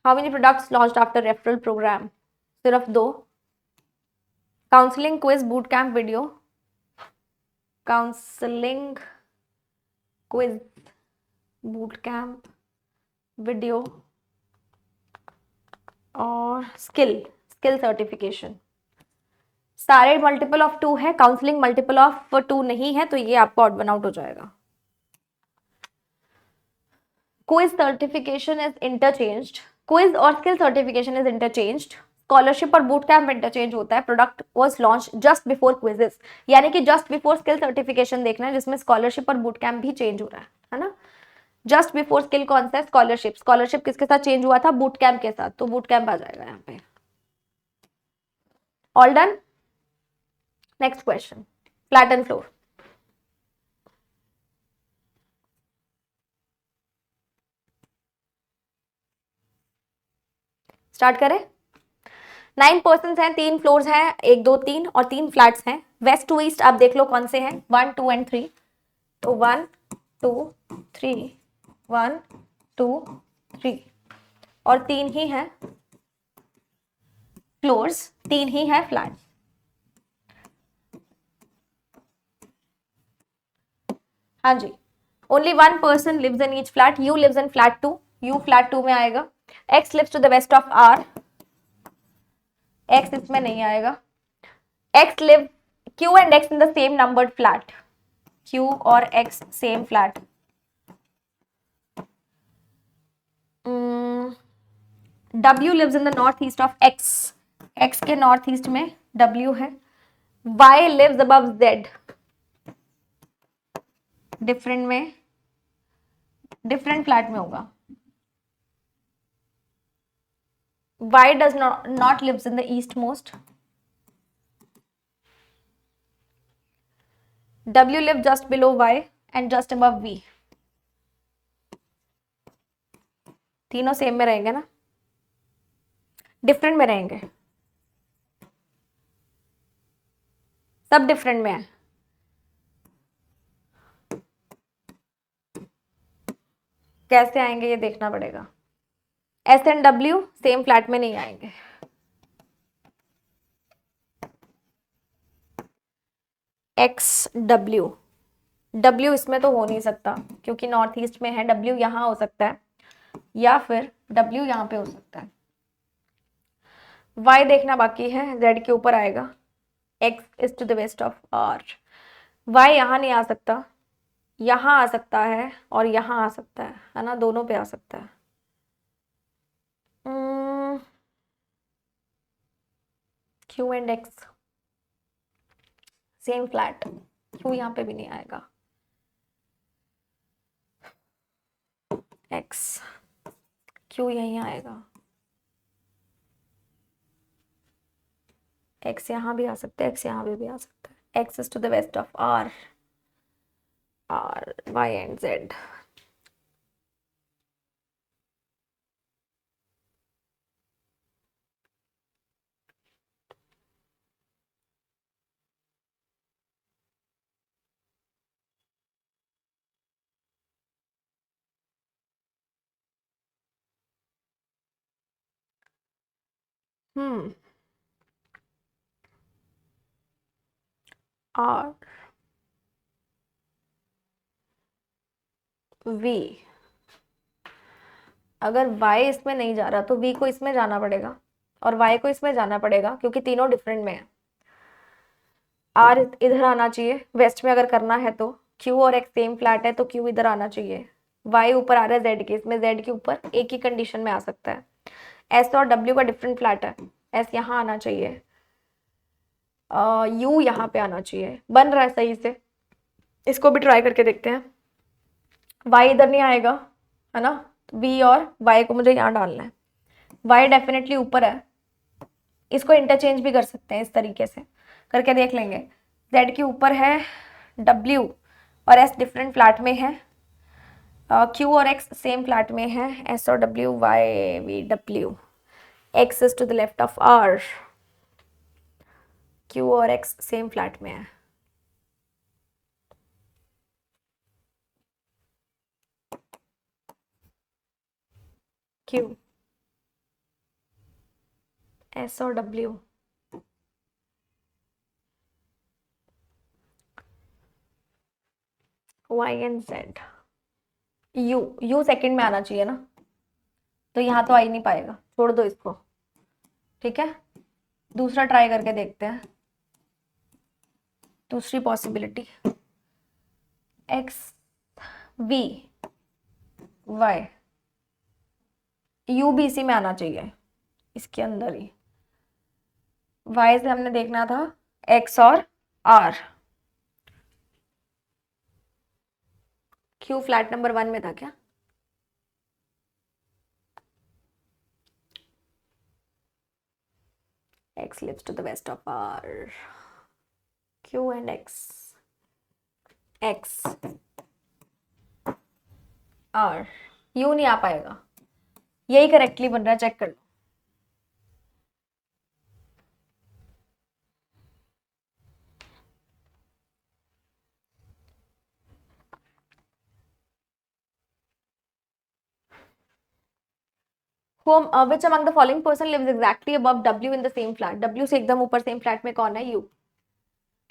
How many products launched after referral program? सिर्फ 2। Counselling quiz boot camp video, counselling quiz boot camp video और skill certification, सारे multiple of 2 है, counselling multiple of 2 नहीं है, तो ये आपको ऑड वन आउट हो जाएगा। Quiz certification is interchanged, quiz और skill certification is interchanged, scholarship और बूट कैंप इंटरचेंज होता है, product was launch just before quizzes, यानी कि जस्ट बिफोर स्किल सर्टिफिकेशन देखना है जिसमें स्कॉलरशिप और बूट कैंप भी चेंज हो रहा है ना। जस्ट बिफोर स्किल कौन सा है? स्कॉलरशिप किसके साथ चेंज हुआ था? बूट कैंप के साथ, तो बूट कैंप आ जाएगा यहाँ पे। All done. Next question, flatten floor. Start करें। 9 पर्सन्स हैं, 3 फ्लोर्स हैं, 1 2 3 और 3 फ्लैट्स हैं। वेस्ट टू ईस्ट आप देख लो कौन से हैं, 1 2 एंड 3। तो 1 2 3, 1 2 3 और 3 ही हैं फ्लोर्स, 3 ही हैं फ्लैट्स। हाँ जी, only 1 person lives in each flat, U lives in flat 2, U flat 2 में आएगा। X lives to the west of R, X इसमें नहीं आएगा। X live, Q and X in the same numbered flat, Q और X same flat. W lives in the north east of X, X के north east में W है। Y lives above Z, different flat में होगा। Y does not lives in the east most, W lives just below Y and just above V। तीनों same में रहेंगे ना, different में रहेंगे, सब डिफरेंट में है। कैसे आएंगे ये देखना पड़ेगा। S and W same flat में नहीं आएंगे। X W, W इसमें तो हो नहीं सकता क्योंकि नॉर्थ ईस्ट में है, W यहाँ हो सकता है या फिर W यहाँ पे हो सकता है। Y देखना बाकी है, Z के ऊपर आएगा, X is to the west of R। Y यहाँ नहीं आ सकता, यहाँ आ सकता है और यहाँ आ सकता है ना, दोनों पे आ सकता है। Q and X same flat, Q यहाँ पे भी नहीं आएगा। X, Q यहीं आएगा, X यहाँ भी आ सकता है, X यहाँ भी आ सकता है। X is to the west of R, Y and Z। R V, अगर Y इसमें नहीं जा रहा तो V को इसमें जाना पड़ेगा और Y को इसमें जाना पड़ेगा क्योंकि तीनों डिफरेंट में है। R इधर आना चाहिए, वेस्ट में अगर करना है तो Q और X सेम फ्लैट है तो Q इधर आना चाहिए। Y ऊपर आ रहा है Z के, इसमें Z के ऊपर एक ही कंडीशन में आ सकता है। S और W का डिफरेंट फ्लैट है, S यहाँ आना चाहिए, U यहाँ पे आना चाहिए। बन रहा है सही से, इसको भी ट्राई करके देखते हैं। Y इधर नहीं आएगा है ना, V और Y को मुझे यहाँ डालना है। Y डेफिनेटली ऊपर है, इसको इंटरचेंज भी कर सकते हैं, इस तरीके से करके देख लेंगे। Z के ऊपर है W और S डिफरेंट फ्लैट में है, Q और X सेम फ्लैट में है, S और W Y V W, X is to the left of R, Q और एक्स सेम फ्लैट में है। क्यू, एस और W, Y and Z. U, U second में आना चाहिए ना, तो यहाँ तो आ ही नहीं पाएगा, छोड़ दो इसको। ठीक है, दूसरा ट्राई करके देखते हैं, दूसरी possibility. X V Y, U भी इसी में आना चाहिए, इसके अंदर ही। वाई से हमने देखना था एक्स और आर। क्यू फ्लैट नंबर 1 में था क्या? x lives to the west of r, q and x, x r, u नहीं आ पाएगा, यही करेक्टली बन रहा है, चेक कर लो। Which among the following person lives exactly above W in the same flat? W से एकदम ऊपर सेम फ्लैट में कौन है? U.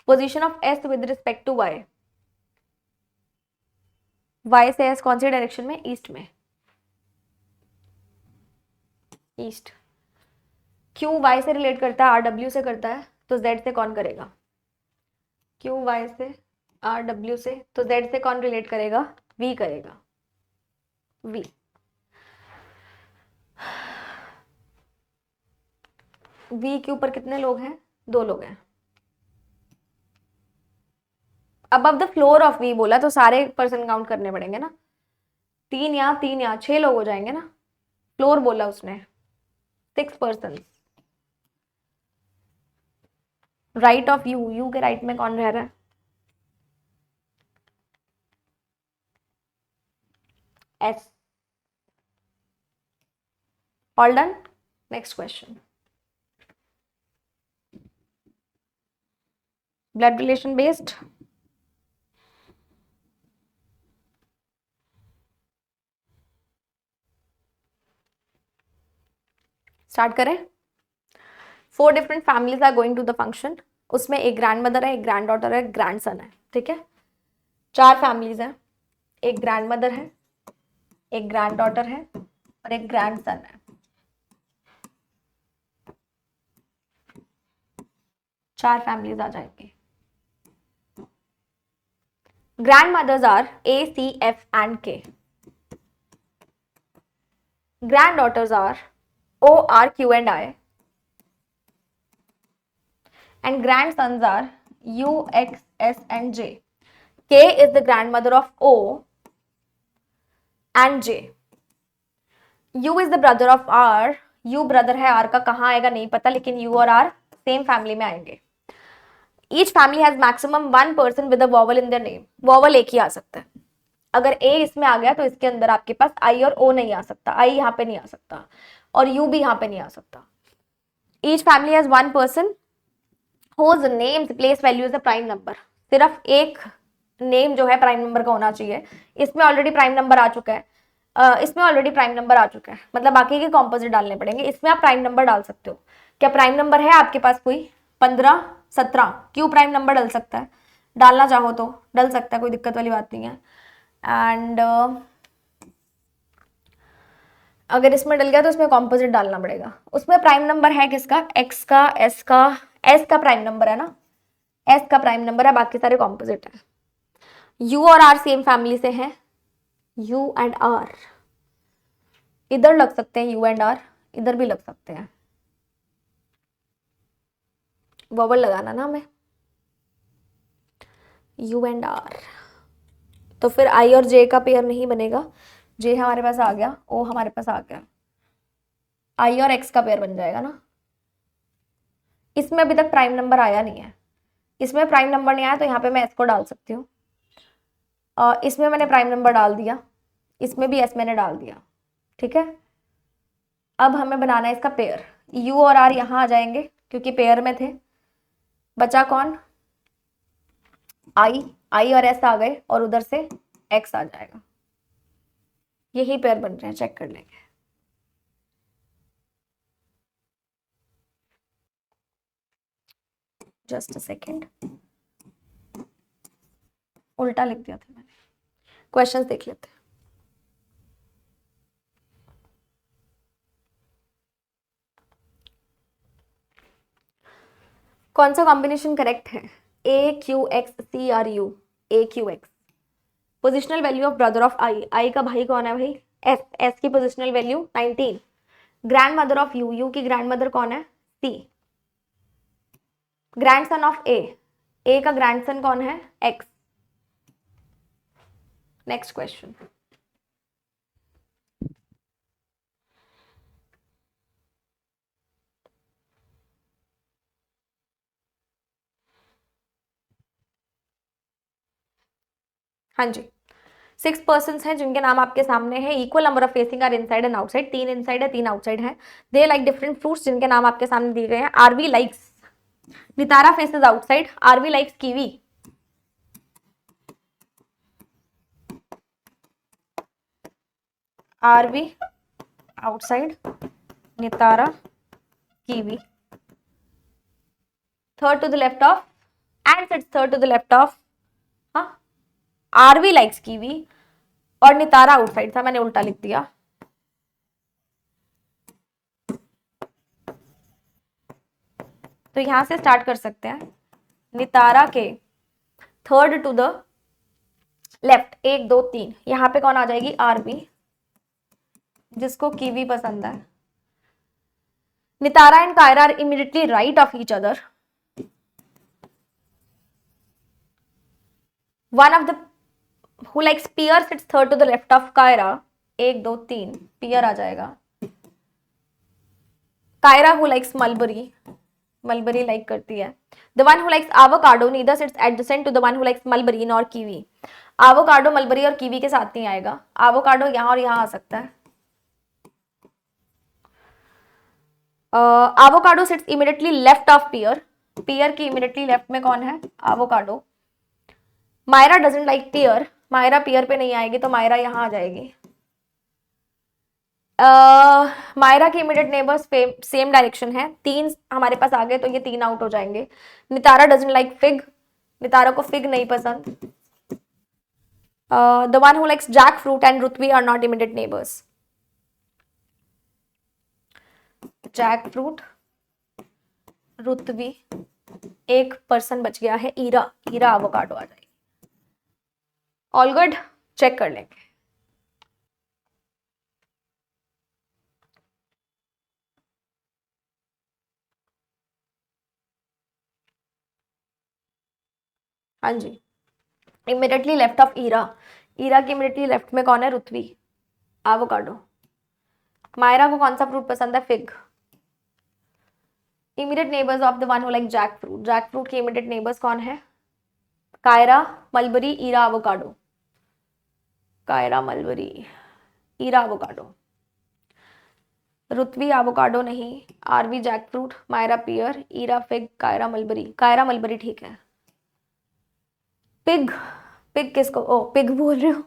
Position of S with respect to Y. Y से S कौन सी डायरेक्शन में? ईस्ट में, ईस्ट। Q Y से रिलेट करता है, R W से करता है, तो Z से कौन करेगा? Q Y से, R W से, तो Z से कौन रिलेट करेगा? V करेगा, V। V के ऊपर कितने लोग हैं? 2 लोग हैं। Above the floor of V बोला तो सारे पर्सन काउंट करने पड़ेंगे ना, 3 यहाँ 6 लोग हो जाएंगे ना, फ्लोर बोला उसने, 6 person. Right of U, U के राइट में कौन रह रहा है? S. All done, next question. Blood relation based, start करें। 4 different families are going to the function, उसमें एक ग्रैंड मदर है, एक ग्रैंड डॉटर है, एक ग्रैंड सन है। ठीक है, 4 फैमिलीज हैं, एक ग्रैंड मदर है, एक ग्रैंड डॉटर है और एक ग्रैंड सन है। 4 फैमिलीज आ जाएंगे। Grand mothers are A, C, F and K. Grand daughters are O, R, Q and I. And grandsons are U, X, S and J. K is the grandmother of O and J. U is the brother of R. U brother है R का, कहाँ आएगा नहीं पता, लेकिन U और R same family में आएंगे। Each family has maximum 1 person with a vowel in their name. Vowel एक ही आ सकता है। अगर A इसमें आ गया तो इसके अंदर आपके पास I और O नहीं आ सकता, I यहाँ पे नहीं आ सकता और U भी यहाँ पे नहीं आ सकता। Each family has 1 person whose names place value is a prime number. सिर्फ एक नेम जो है प्राइम नंबर का होना चाहिए। इसमें ऑलरेडी प्राइम नंबर आ चुका है, इसमें ऑलरेडी प्राइम नंबर आ चुका है, मतलब बाकी के कॉम्पोजिट डालने पड़ेंगे। इसमें आप प्राइम नंबर डाल सकते हो। क्या प्राइम नंबर है आपके पास कोई? 15, 17, क्यों प्राइम नंबर डल सकता है, डालना चाहो तो डल सकता है, कोई दिक्कत वाली बात नहीं है। एंड अगर इसमें डल गया तो इसमें कॉम्पोजिट डालना पड़ेगा। उसमें प्राइम नंबर है किसका? एक्स का, एस का, एस का प्राइम नंबर है ना, एस का प्राइम नंबर है, बाकी सारे कॉम्पोजिट है। यू और आर सेम फैमिली से हैं, यू एंड आर इधर लग सकते हैं, यू एंड आर इधर भी लग सकते हैं, वोवल लगाना ना हमें, यू एंड आर। तो फिर आई और जे का पेयर नहीं बनेगा, जे हमारे पास आ गया, ओ हमारे पास आ गया, आई और एक्स का पेयर बन जाएगा ना। इसमें अभी तक प्राइम नंबर आया नहीं है, इसमें प्राइम नंबर नहीं आया तो यहाँ पे मैं एस को डाल सकती हूँ, इसमें मैंने प्राइम नंबर डाल दिया, इसमें भी एस मैंने डाल दिया। ठीक है, अब हमें बनाना है इसका पेयर। यू और आर यहाँ आ जाएंगे क्योंकि पेयर में थे, बचा कौन, आई और एस आ गए और उधर से एक्स आ जाएगा। यही पेयर बन रहे हैं, चेक कर लेंगे। जस्ट अ सेकेंड, उल्टा लिख दिया था मैंने। क्वेश्चंस देख लेते हैं। कौन सा कॉम्बिनेशन करेक्ट है, A Q X C R U, A Q X. Positional value of brother of I का भाई कौन है भाई, एस की positional value 19। Grand mother of U की ग्रैंड मदर कौन है, सी। ग्रैंडसन ऑफ ए का ग्रैंडसन कौन है, एक्स। Next question. हाँ जी, 6 पर्सन्स हैं जिनके नाम आपके सामने है। Equal number of facing are inside and outside, 3 inside है 3 आउटसाइड है। दे लाइक डिफरेंट फ्रूट्स जिनके नाम आपके सामने दिए गए हैं। Aarvi likes, Nitara faces outside, Aarvi likes kiwi. Aarvi outside, Nitara kiwi. Third to the left of and sits third to the left of, हाँ, आरवी लाइक्स कीवी और नितारा आउटसाइड था, मैंने उल्टा लिख दिया। तो यहां से स्टार्ट कर सकते हैं। नितारा के थर्ड टू द लेफ्ट, 1 2 3, यहां पे कौन आ जाएगी, आरवी, जिसको कीवी पसंद है। Nitara and Kyra are immediately right of each other. One of the who likes pear sits third to the left of Kyra, 1 2 3, pear आ जाएगा। Kyra who likes mulberry, mulberry like करती है। The one who likes avocado neither sits adjacent to the one who likes mulberry nor kiwi। avocado mulberry और kiwi के साथ नहीं आएगा, avocado यहाँ और यहाँ आ सकता है। avocado sits immediately left of pear, pear की immediately left में कौन है, avocado। Myra doesn't like pear, Myra पियर पे नहीं आएगी तो मायरा यहाँ आ जाएगी। मायरा के इमीडिएट नेबर्स सेम डायरेक्शन है, 3 हमारे पास आ गए तो ये 3 आउट हो जाएंगे। Nitara doesn't like fig, Nitara को फिग नहीं पसंद। The one who likes jackfruit and Rutvi are not immediate neighbours. Jackfruit, Rutvi, एक पर्सन बच गया है, ईरा, ईरा एवोकाडो आ जाएगी। ऑल गुड, चेक कर लेंगे। हाँ जी, immediately left of Ira, Ira के इमीडिएटली लेफ्ट में कौन है, रुतवी, एवोकाडो। मायरा को कौन सा फ्रूट पसंद है, fig. Immediate neighbours of the one who like jackfruit, jackfruit के इमीडिएट नेबर्स कौन है, Kyra, mulberry, Ira, avocado. Kyra, mulberry, Ira, avocado. Rutvi avocado नहीं, Aarvi jackfruit, Myra pear, Ira fig, Kyra mulberry. Kyra mulberry ठीक है। पिग, पिग किसको, ओ पिग बोल रहे हो,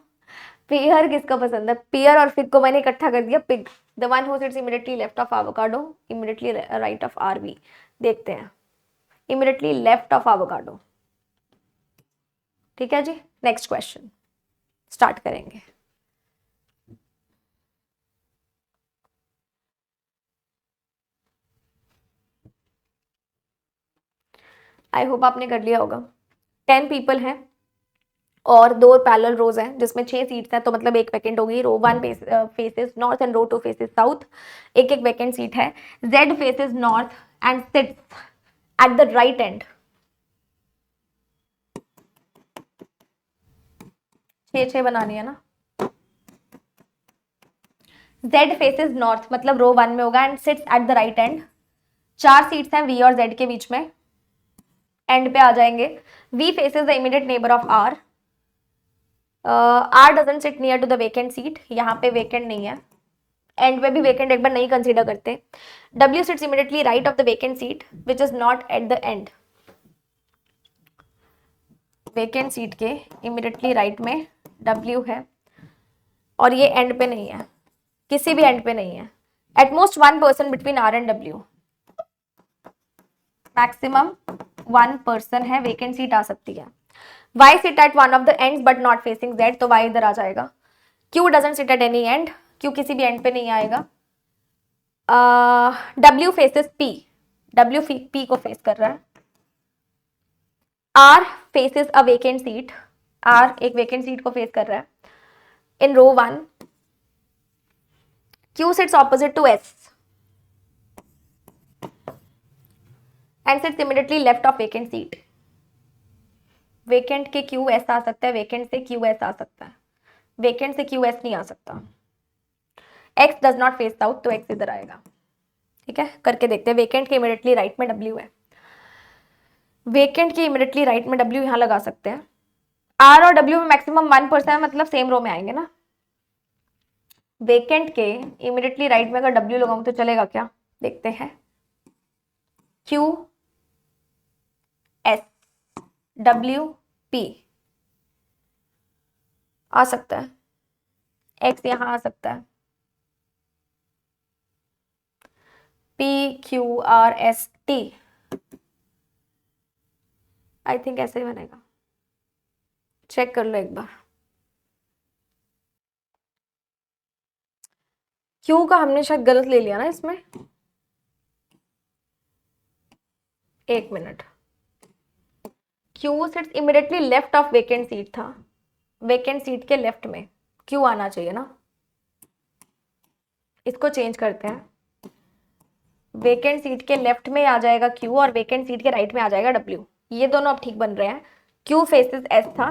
पियर किसको पसंद है, पियर और फिग को मैंने इकट्ठा कर दिया, pig. The one who sits immediately left of avocado, immediately right of Aarvi. देखते हैं, इमीडिएटली लेफ्ट ऑफ एवोकाडो। ठीक है जी, नेक्स्ट क्वेश्चन स्टार्ट करेंगे। आई होप आपने कर लिया होगा। 10 पीपल हैं और 2 पैरेलल रोज हैं जिसमें 6 सीट्स हैं, तो मतलब एक वैकेंट होगी। Row 1 faces north and row 2 faces south, एक एक वैकेंट सीट है। Z faces north and sits at the right end. 6 बनानी है ना। Z फेसेस नॉर्थ मतलब रो 1 में होगा and sits at the right and. 4 seats हैं V और Z के बीच में, एंड पे आ जाएंगे। V faces the immediate neighbour of R, R doesn't sit near to the vacant seat, यहाँ पे वेकेंट नहीं है, एंड पे भी वेकेंट एक बार नहीं कंसीडर करते। W sits immediately right of the vacant seat which is not at the end. Vacant seat के इमीडिएटली राइट में W है और ये एंड पे नहीं है, किसी भी एंड पे नहीं है। At most 1% between R and W, maximum 1% है, वेकेंट सीट आ सकती है। Y sit at one of the ends but not facing Z, तो Y इधर आ जाएगा। Q doesn't sit at any end, Q किसी भी एंड पे नहीं आएगा। W faces P, W P को फेस कर रहा है। R faces a vacant seat, R एक vacant seat को फेस कर रहा है in row 1. Q sits opposite to S and sits immediately left of vacant seat. Vacant के क्यू एस आ सकता है, वेकेंट से क्यू एस आ सकता है, वेकेंट से क्यू एस नहीं आ सकता। X does not face south, तो एक्स इधर आएगा। ठीक है, करके देखते हैं। वेकेंट के इमीडिएटली राइट में डब्ल्यू है, वेकेंट के इमीडिएटली राइट में डब्ल्यू यहाँ लगा सकते हैं। आर और डब्ल्यू में मैक्सिमम 1% है, मतलब सेम रो में आएंगे ना। वेकेंट के इमीडिएटली राइट में अगर डब्ल्यू लगाऊं तो चलेगा क्या, देखते हैं। क्यू एस डब्ल्यू पी आ सकता है, एक्स यहां आ सकता है, P Q R S T, I think ऐसे ही बनेगा। चेक कर लो एक बार। क्यू का हमने शायद गलत ले लिया ना इसमें, एक minute. Q sits immediately left of vacant seat था, वेकेंट सीट के लेफ्ट में क्यू आना चाहिए ना, इसको चेंज करते हैं। वेकेंट सीट के लेफ्ट में आ जाएगा क्यू और वेकेंट सीट के राइट में आ जाएगा डब्ल्यू, ये दोनों अब ठीक बन रहे हैं। क्यू फेसेस एस था,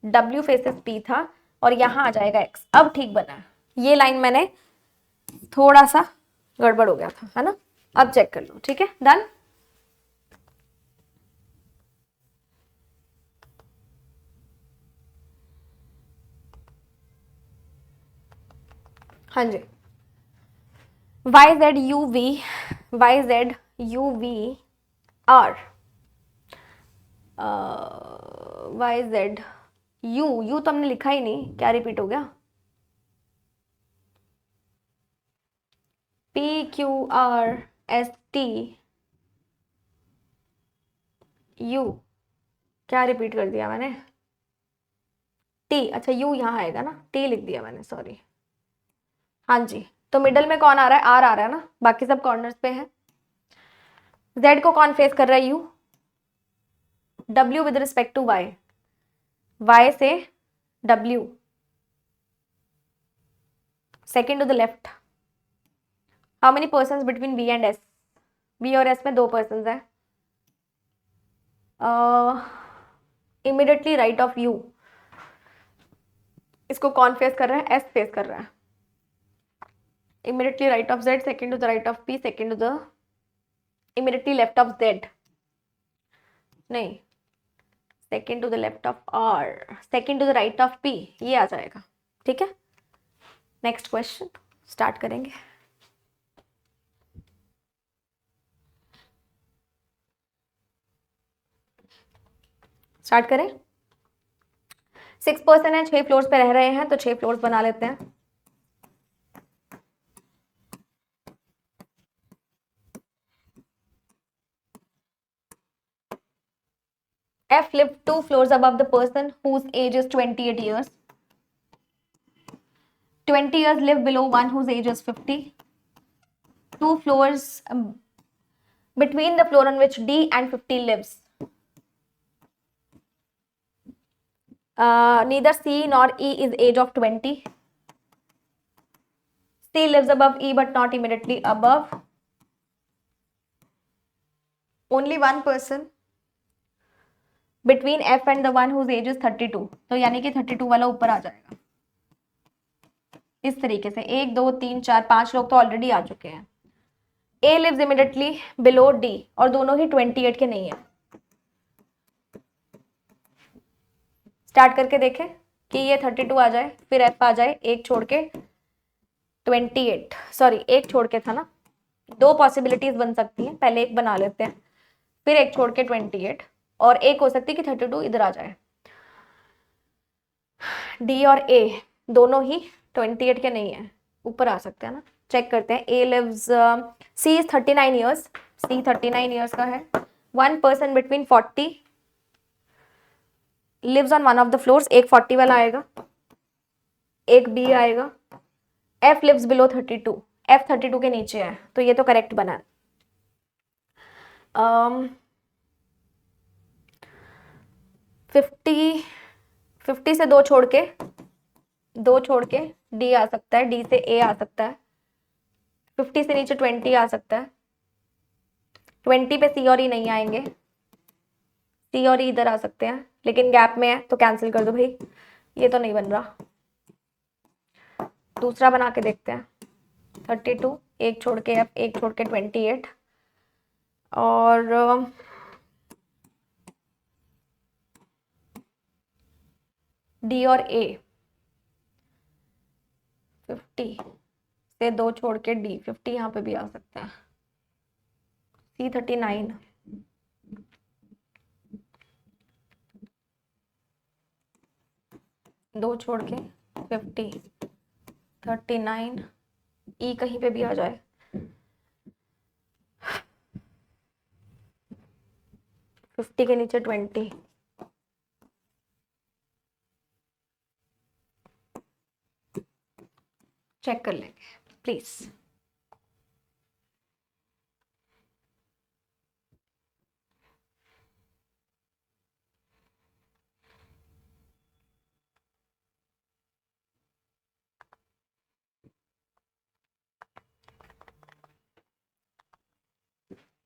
डब्ल्यू फेसेस पी था और यहाँ आ जाएगा एक्स, अब ठीक बना है। ये लाइन मैंने थोड़ा सा गड़बड़ हो गया था, है ना। अब चेक कर लो, ठीक है, डन। हाँ जी, Y Z U V, Y Z U V R, Y Z U तो हमने लिखा ही नहीं, क्या रिपीट हो गया। P Q R S T U, क्या रिपीट कर दिया मैंने, टी, अच्छा यू यहाँ आएगा ना, टी लिख दिया मैंने, सॉरी। हाँ जी, तो मिडल में कौन आ रहा है, आर आ रहा है ना, बाकी सब कॉर्नर्स पे है। जेड को कौन फेस कर रहा है, U, W with respect to Y, Y से W, second to the left. How many persons between B and S, B और एस में 2 पर्सन्स है। इमीडिएटली राइट ऑफ यू, इसको कौन फेस कर रहा है, एस फेस कर रहा है। Immediately right of Z, second to the right of P, second to the immediately left of Z, नहीं, second to the left of R, second to the right of P, ये आ जाएगा। ठीक है, next question start करेंगे। Start करें। 6% है, 6 floors पे रह रहे हैं, तो 6 फ्लोर्स बना लेते हैं। F lived 2 floors above the person whose age is 28 years. 20 years live below one whose age is 50. 2 floors between the floor on which D and 50 lives. Neither C nor E is age of 20. C lives above E but not immediately above. Only one person between F and the one whose age is 32. तो यानी कि 32 वाला ऊपर आ जाएगा। इस तरीके से 1 2 3 4 5 लोग तो ऑलरेडी आ चुके हैं। A lives immediately below D और दोनों ही 28 के नहीं है। स्टार्ट करके देखें कि ये 32 आ जाए, फिर F आ जाए, एक छोड़ के 28, सॉरी एक छोड़ के था ना, 2 पॉसिबिलिटीज बन सकती हैं, पहले एक बना लेते हैं, फिर एक छोड़ के 28, और एक हो सकती है कि 32 इधर आ जाए। डी और ए दोनों ही 28 के नहीं है, ऊपर आ सकते हैं ना, चेक करते हैं। A lives, C is 39 years, C 39 years का है। One person between 40 lives on one of the floors, एक 40 वाला आएगा, एक बी आएगा। एफ लिव्स बिलो 32, एफ 32 के नीचे है, तो ये तो करेक्ट बना है। 50 से दो छोड़ के डी आ सकता है, डी से ए आ सकता है, 50 से नीचे 20 आ सकता है, 20 पे सी और ई नहीं आएंगे, सी और ई इधर आ सकते हैं, लेकिन गैप में है तो कैंसिल कर दो भाई, ये तो नहीं बन रहा। दूसरा बना के देखते हैं। 32, एक छोड़ के एफ, एक छोड़ के 28, और डी और ए 50 से दो छोड़ के डी, 50 यहाँ पे भी आ सकता है, सी 39, दो छोड़ के 50, 39, ई कहीं पे भी आ जाए, 50 के नीचे 20, चेक कर लेंगे प्लीज।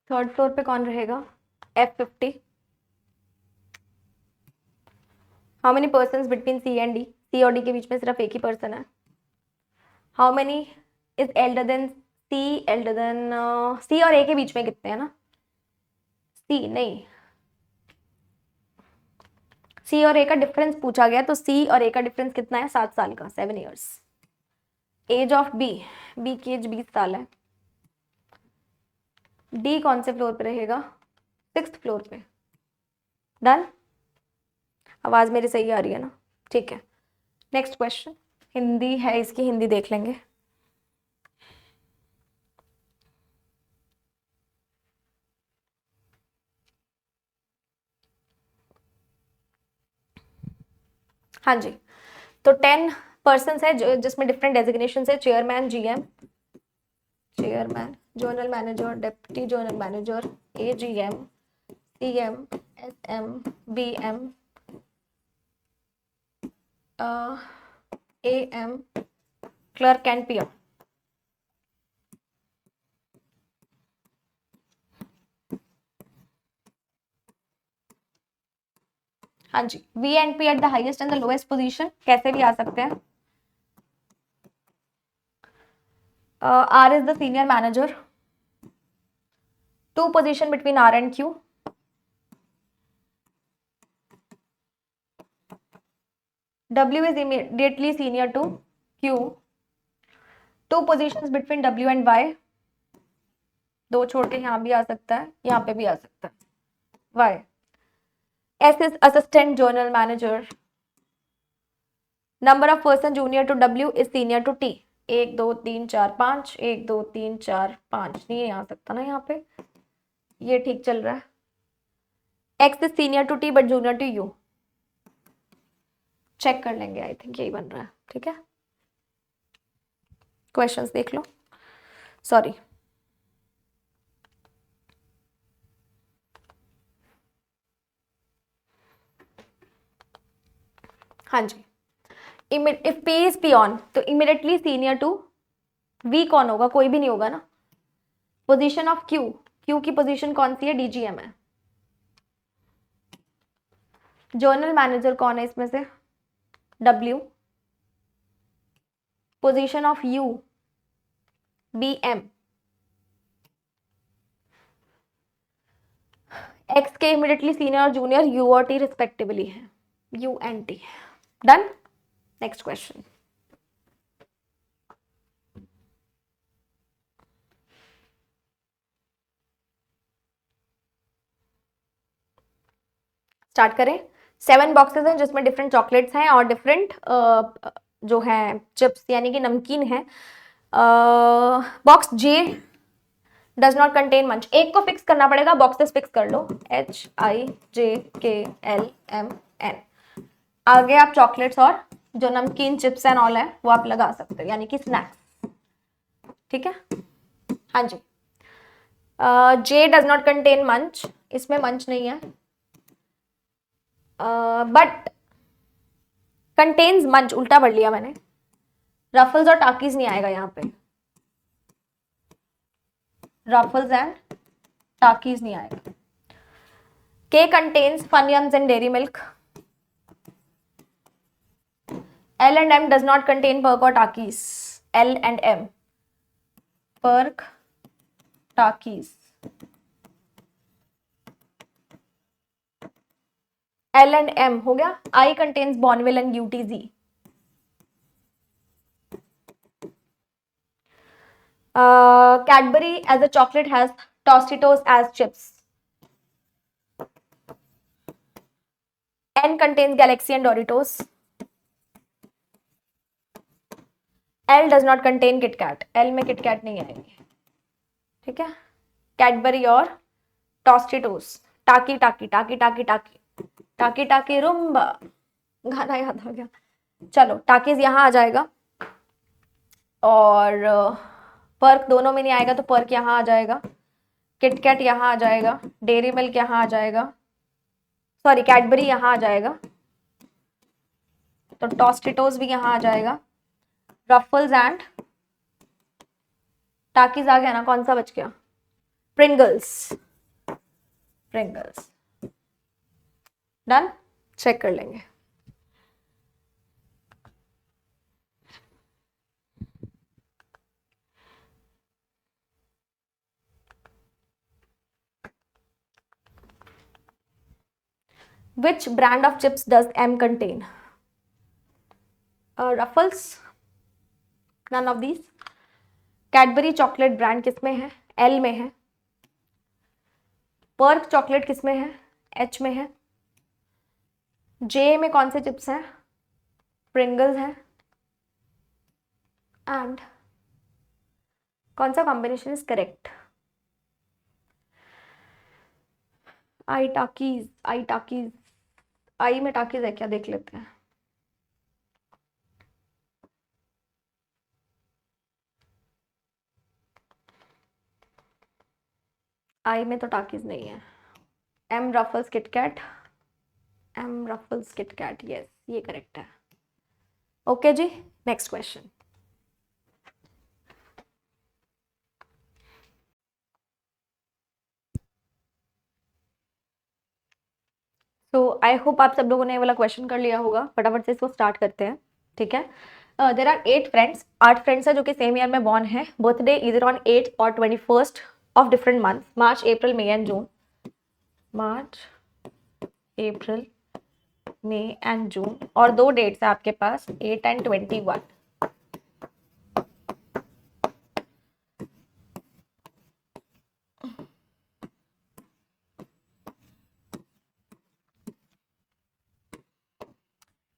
थर्ड फ्लोर पे कौन रहेगा? F50। How many person between C and D, C और डी के बीच में सिर्फ एक ही पर्सन है। How many is elder than C, elder than C और ए के बीच में कितने हैं ना, सी नहीं, सी और ए का डिफरेंस पूछा गया, तो सी और ए का डिफरेंस कितना है? 7 साल का, 7 years. Age of B, B की एज 20 साल है। डी कौन से फ्लोर पे रहेगा? 6th फ्लोर पे। डन, आवाज मेरी सही आ रही है ना? ठीक है, नेक्स्ट क्वेश्चन हिंदी है, इसकी हिंदी देख लेंगे। हाँ जी, तो 10 पर्सन है जिसमें डिफरेंट डेजिग्नेशन है। Chairman, GM, chairman, general manager, deputy general manager, AGM, CM, SM, BM, AM, clerk and PM. हाँ जी, V and P at the highest and the lowest position, कैसे भी आ सकते हैं। R is the senior manager, 2 position between R and Q, W is immediately senior to Q, 2 positions between W and Y, दो छोड़ के यहाँ भी आ सकता है, यहाँ पे भी आ सकता है, Y. S is assistant general manager, number of person junior to W is senior to T, 1 2 3 4 5, 1 2 3 4 5 नहीं आ सकता ना यहाँ पे, ये ठीक चल रहा है। X is senior to T but junior to U, check कर लेंगे, आई थिंक यही बन रहा है। ठीक है, क्वेश्चंस देख लो, सॉरी। हाँ जी, इफ P इज पियोन तो इमीडिएटली सीनियर टू V कौन होगा? कोई भी नहीं होगा ना। पोजीशन ऑफ Q, Q की पोजीशन कौन सी है? DGM है। जनरल मैनेजर कौन है इसमें से? W। Position of U, BM। X के इमीडिएटली सीनियर और जूनियर U और T रिस्पेक्टिवली है, U and T। Done, next question. Start करें। 7 बॉक्सेस हैं जिसमें डिफरेंट चॉकलेट्स हैं और डिफरेंट जो है चिप्स यानी कि नमकीन है। Box J does not contain मंच। एक को फिक्स करना पड़ेगा, बॉक्सेस फिक्स कर लो, HIJKLMN। आगे आप चॉकलेट्स और जो नमकीन चिप्स एंड ऑल है वो आप लगा सकते हो, यानी कि स्नैक्स। ठीक है, हाँ जी। जे डज नॉट कंटेन मंच, इसमें मंच नहीं है, बट कंटेन्स मंच, उल्टा पढ़ लिया मैंने। रफल्स और टाकीज नहीं आएगा यहाँ पे, रफल्स एंड टाकीज नहीं आएगा। K contains Funyuns and Dairy Milk. L and M does not contain Perk और Takis. L and M, Perk, Takis. L and M हो गया। I contains Bonville and UTZ। Cadbury as a chocolate has Tostitos as chips। N contains Galaxy and Doritos। L does not contain KitKat। L में KitKat नहीं आएगी। ठीक है, Cadbury और टॉस्टिटोस। टाकी टाकी टाकी टाकी टाकी टाकी टाकी रूम्बा, गाना याद आ गया। चलो, टाकीज यहाँ आ जाएगा और पर्क दोनों में नहीं आएगा तो पर्क यहाँ आ जाएगा, किटकैट यहाँ आ जाएगा, डेयरी मिल्क यहाँ आ जाएगा, सॉरी कैडबरी यहाँ आ जाएगा, तो टॉस्टिटोस भी यहाँ आ जाएगा। रफल्स एंड टाकीज आ गया ना, कौन सा बच गया? प्रिंगल्स। प्रिंगल्स डन, चेक कर लेंगे। Which brand of chips does M contain? Ruffles, none of these। Cadbury chocolate brand किसमें है? L में है। पर्क चॉकलेट किसमें है? H में है। J में कौन से चिप्स हैं? प्रिंगल्स हैं। एंड कौन सा combination is correct? I Takis, I Takis, I में टाकीज है क्या, देख लेते हैं। आई में तो टाकीज नहीं है। M Ruffles KitKat, M Ruffles KitKat, yes ये करेक्ट है। ओके जी, नेक्स्ट क्वेश्चन। तो आई होप आप सब लोगों ने ये वाला क्वेश्चन कर लिया होगा। फटाफट से इसको स्टार्ट करते हैं। ठीक है, देर आर 8 फ्रेंड्स, 8 फ्रेंड्स है जो कि सेम ईयर में बॉर्न है। बर्थडे इधर ऑन 8 और 21 of different month, March, April, May and June. March, April, May and June, और 2 डेट्स है आपके पास, 8 and 21।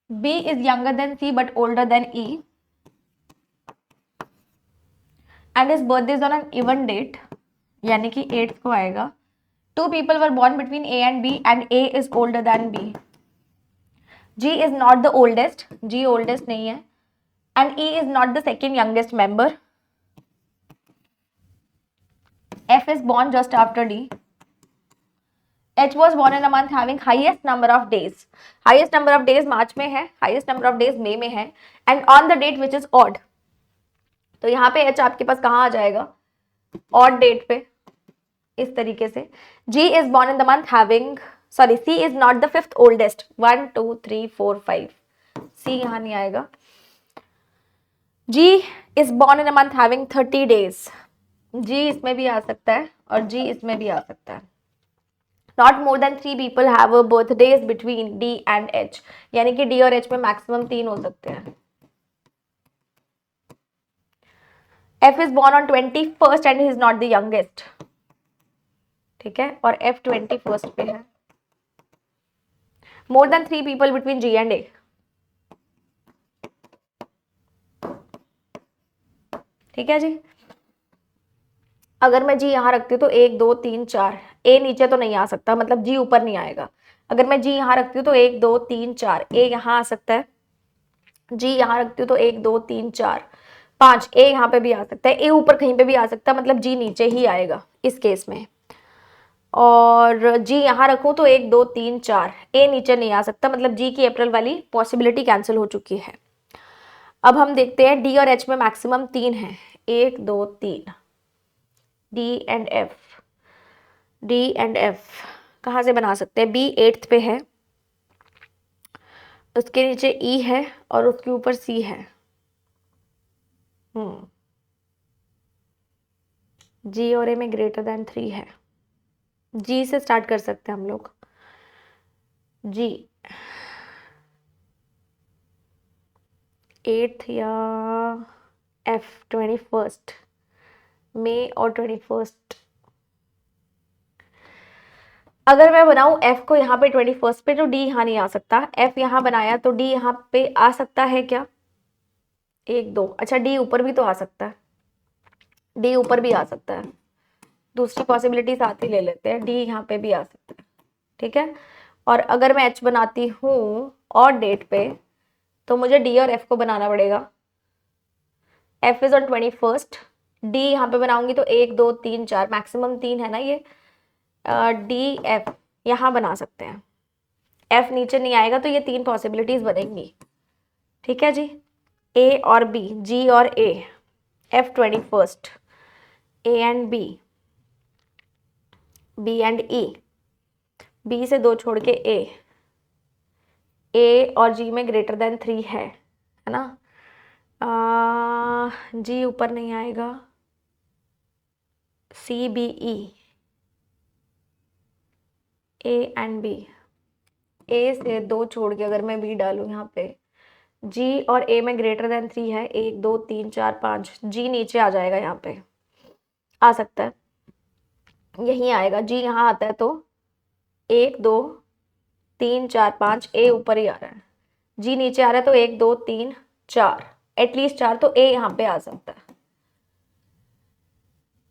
B is younger than C but older than E and his birthday is on an even date, यानी कि 8th को आएगा। 2 people were born between A and B and A is older than B। G is not the oldest, G oldest नहीं है, and E is not the second youngest member। F is born just after D। H was born in a month having highest number of days। highest number of days मार्च में है, highest number of days मई में है, and on the date which is odd। तो यहाँ पे H आपके पास कहाँ आ जाएगा? odd date पे, इस तरीके से। G is born in the month having, sorry, C is not the 5th oldest। 1 2 3 4 5, C यहाँ नहीं आएगा। G is born in a month having 30 days। G इसमें भी आ सकता है और G इसमें भी आ सकता है। Not more than 3 people have a birthdays between D and H, यानी कि D और H में मैक्सिमम 3 हो सकते हैं। F is born on 21st and he is not the youngest। ठीक है, और F 21st पे है। More than 3 people between G and A. ठीक है जी। अगर मैं जी यहाँ रखती हूँ तो 1 2 3 4, ए नीचे तो नहीं आ सकता, मतलब जी ऊपर नहीं आएगा। अगर मैं जी यहाँ रखती हूँ तो 1 2 3 4, ए यहाँ आ सकता है। जी यहाँ रखती हूँ तो 1 2 3 4 5, ए यहाँ पे भी आ सकता है, ए ऊपर कहीं पे भी आ सकता है, मतलब जी नीचे ही आएगा इस केस में। और जी यहाँ रखूँ तो 1 2 3 4, ए नीचे नहीं आ सकता, मतलब जी की अप्रैल वाली पॉसिबिलिटी कैंसिल हो चुकी है। अब हम देखते हैं डी और एच में मैक्सिमम 3 है, 1 2 3, D and F. D and F कहाँ से बना सकते हैं? बी 8th पे है, उसके नीचे ई है और उसके ऊपर सी है। जी और ए में ग्रेटर देन 3 है। जी से स्टार्ट कर सकते हैं हम लोग। जी 8th या एफ 21st, मई और 21st। अगर मैं बनाऊं एफ को यहाँ पे 21st पे, तो डी यहाँ नहीं आ सकता। एफ यहाँ बनाया तो डी यहाँ पे आ सकता है क्या? 1 2, अच्छा डी ऊपर भी तो आ सकता है, डी ऊपर भी आ सकता है। दूसरी पॉसिबिलिटी साथ ही ले लेते हैं, डी यहाँ पे भी आ सकता है। ठीक है। और अगर मैं एच बनाती हूँ और डेट पे, तो मुझे डी और एफ को बनाना पड़ेगा। F is on 21st, D यहाँ पे बनाऊंगी तो 1 2 3 4, मैक्सिमम 3 है ना ये। डी एफ यहाँ बना सकते हैं, एफ नीचे नहीं आएगा तो ये 3 पॉसिबिलिटीज बनेंगी। ठीक है जी। ए और बी, जी और A, F 21st, A and B, B and E, B से 2 छोड़ के ए और जी में ग्रेटर देन 3 है ना। जी ऊपर नहीं आएगा, C B E, A and B, A से 2 छोड़ के अगर मैं बी डालूं यहाँ पे, जी और ए में ग्रेटर देन 3 है, 1 2 3 4 5, जी नीचे आ जाएगा, यहाँ पे आ सकता है, यहीं आएगा। जी यहाँ आता है तो 1 2 3 4 5, ए ऊपर ही आ रहा है, जी नीचे आ रहा है तो 1 2 3 4, एटलीस्ट 4, तो ए यहाँ पे आ सकता है।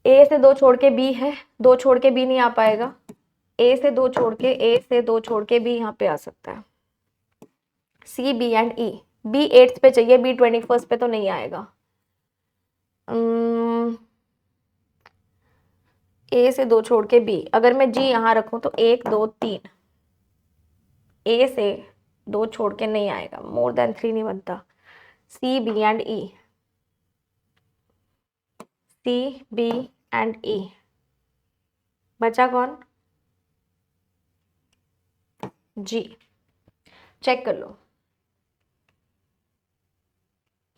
ए से 2 छोड़ के बी है, 2 छोड़ के बी नहीं आ पाएगा, ए से 2 छोड़ के, ए से 2 छोड़ के बी यहाँ पे आ सकता है। C B and E, B 8th पे चाहिए, बी 21st पे तो नहीं आएगा। ए से 2 छोड़ के बी, अगर मैं जी यहाँ रखूं तो 1 2 3, ए से 2 छोड़ के नहीं आएगा, मोर देन 3 नहीं बनता। C B and E, C B and E, बचा कौन? जी। चेक कर लो।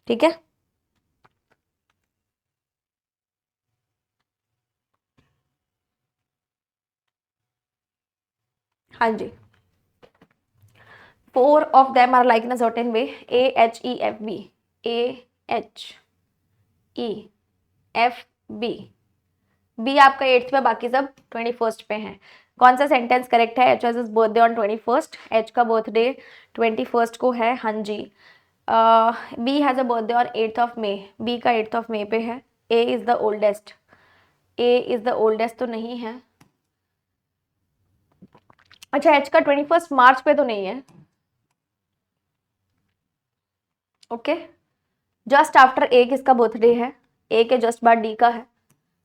ठीक है। हाँ जी। 4 of them are like in a certain way, A H E F B, A H E F B, B आपका 8th पे, बाकी सब 21st पे हैं। कौन सा सेंटेंस करेक्ट है? H has his birthday on 21st, H का बर्थडे 21st को है, हाँ जी। B has a birthday on 8th of May, B का 8th of May पे है। A is the oldest, A is the oldest तो नहीं है। अच्छा H का 21st मार्च पे तो नहीं है। ओके। जस्ट आफ्टर ए किसका बर्थडे है? ए के जस्ट बाद डी का है।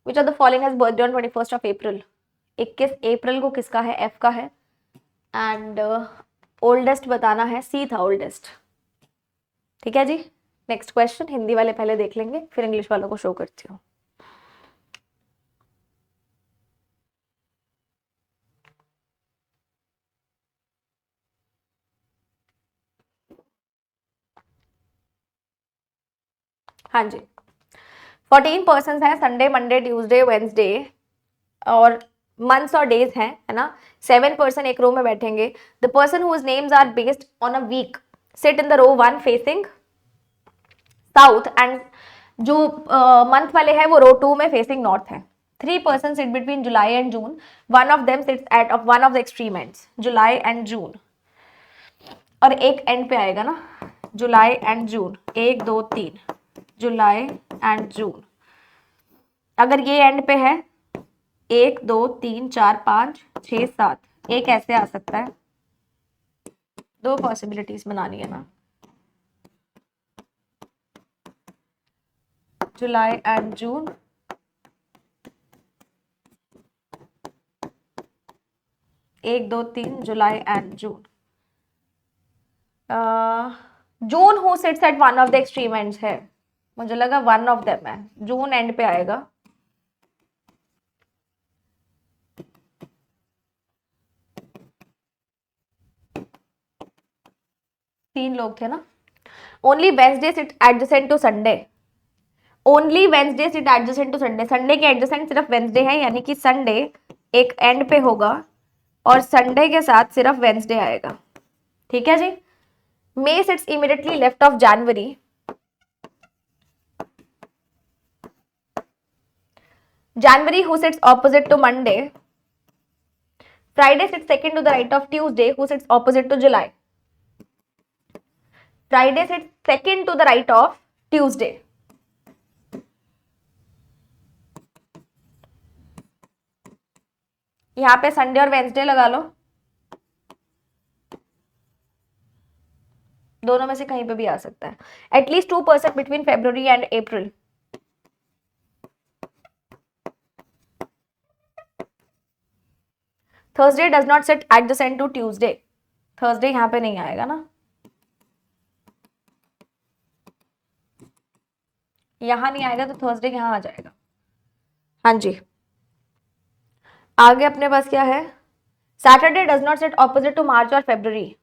Which of the following has birthday on 21st of April? 21 अप्रैल को किसका है? एफ का है। एंड ओल्डेस्ट बताना है, सी था ओल्डेस्ट। ठीक है जी। नेक्स्ट क्वेश्चन, हिंदी वाले पहले देख लेंगे, फिर इंग्लिश वालों को शो करती हूँ। हाँ जी। 14 पर्सन है, संडे मंडे ट्यूसडे वेंसडे, और मंथ्स और डेज हैं, है ना। 7 पर्सन एक रो में बैठेंगे। The person whose names are based on a week sit in the row 1 facing south, and जो मंथ वाले हैं वो रो 2 में फेसिंग नॉर्थ है। 3 person sit between July and June, one of them seats eight of one of the extreme ends, July and June. और एक end पे आएगा ना, जुलाई एंड जून, 1 2 3, जुलाई एंड जून। अगर ये एंड पे है 1 2 3 4 5 6 7, एक ऐसे आ सकता है, दो पॉसिबिलिटीज बनानी है ना, जुलाई एंड जून, एक दो तीन, July and June. June who sits at one of the extreme ends है, मुझे लगा वन ऑफ देम है, जून एंड पे आएगा। तीन लोग थे ना। Only Wednesday sit adjacent to Sunday, only Wednesday sit adjacent to Sunday, Sunday के एडजेसेंट सिर्फ वेंसडे है, यानी कि संडे एक एंड पे होगा और संडे के साथ सिर्फ वेंसडे आएगा। ठीक है जी। May sits immediately left of January, January who sits opposite to Monday, Friday sits second to the right of Tuesday who sits opposite to July, Friday sits second to the right of Tuesday. यहां पे Sunday और Wednesday लगा लो, दोनों में से कहीं पे भी आ सकता है। At least 2% between February and April. Thursday does not sit adjacent to Tuesday, Thursday यहां पे नहीं आएगा ना, यहां नहीं आएगा तो थर्सडे यहां आ जाएगा। हाँ जी, आगे अपने पास क्या है, Saturday does not sit opposite to March और February,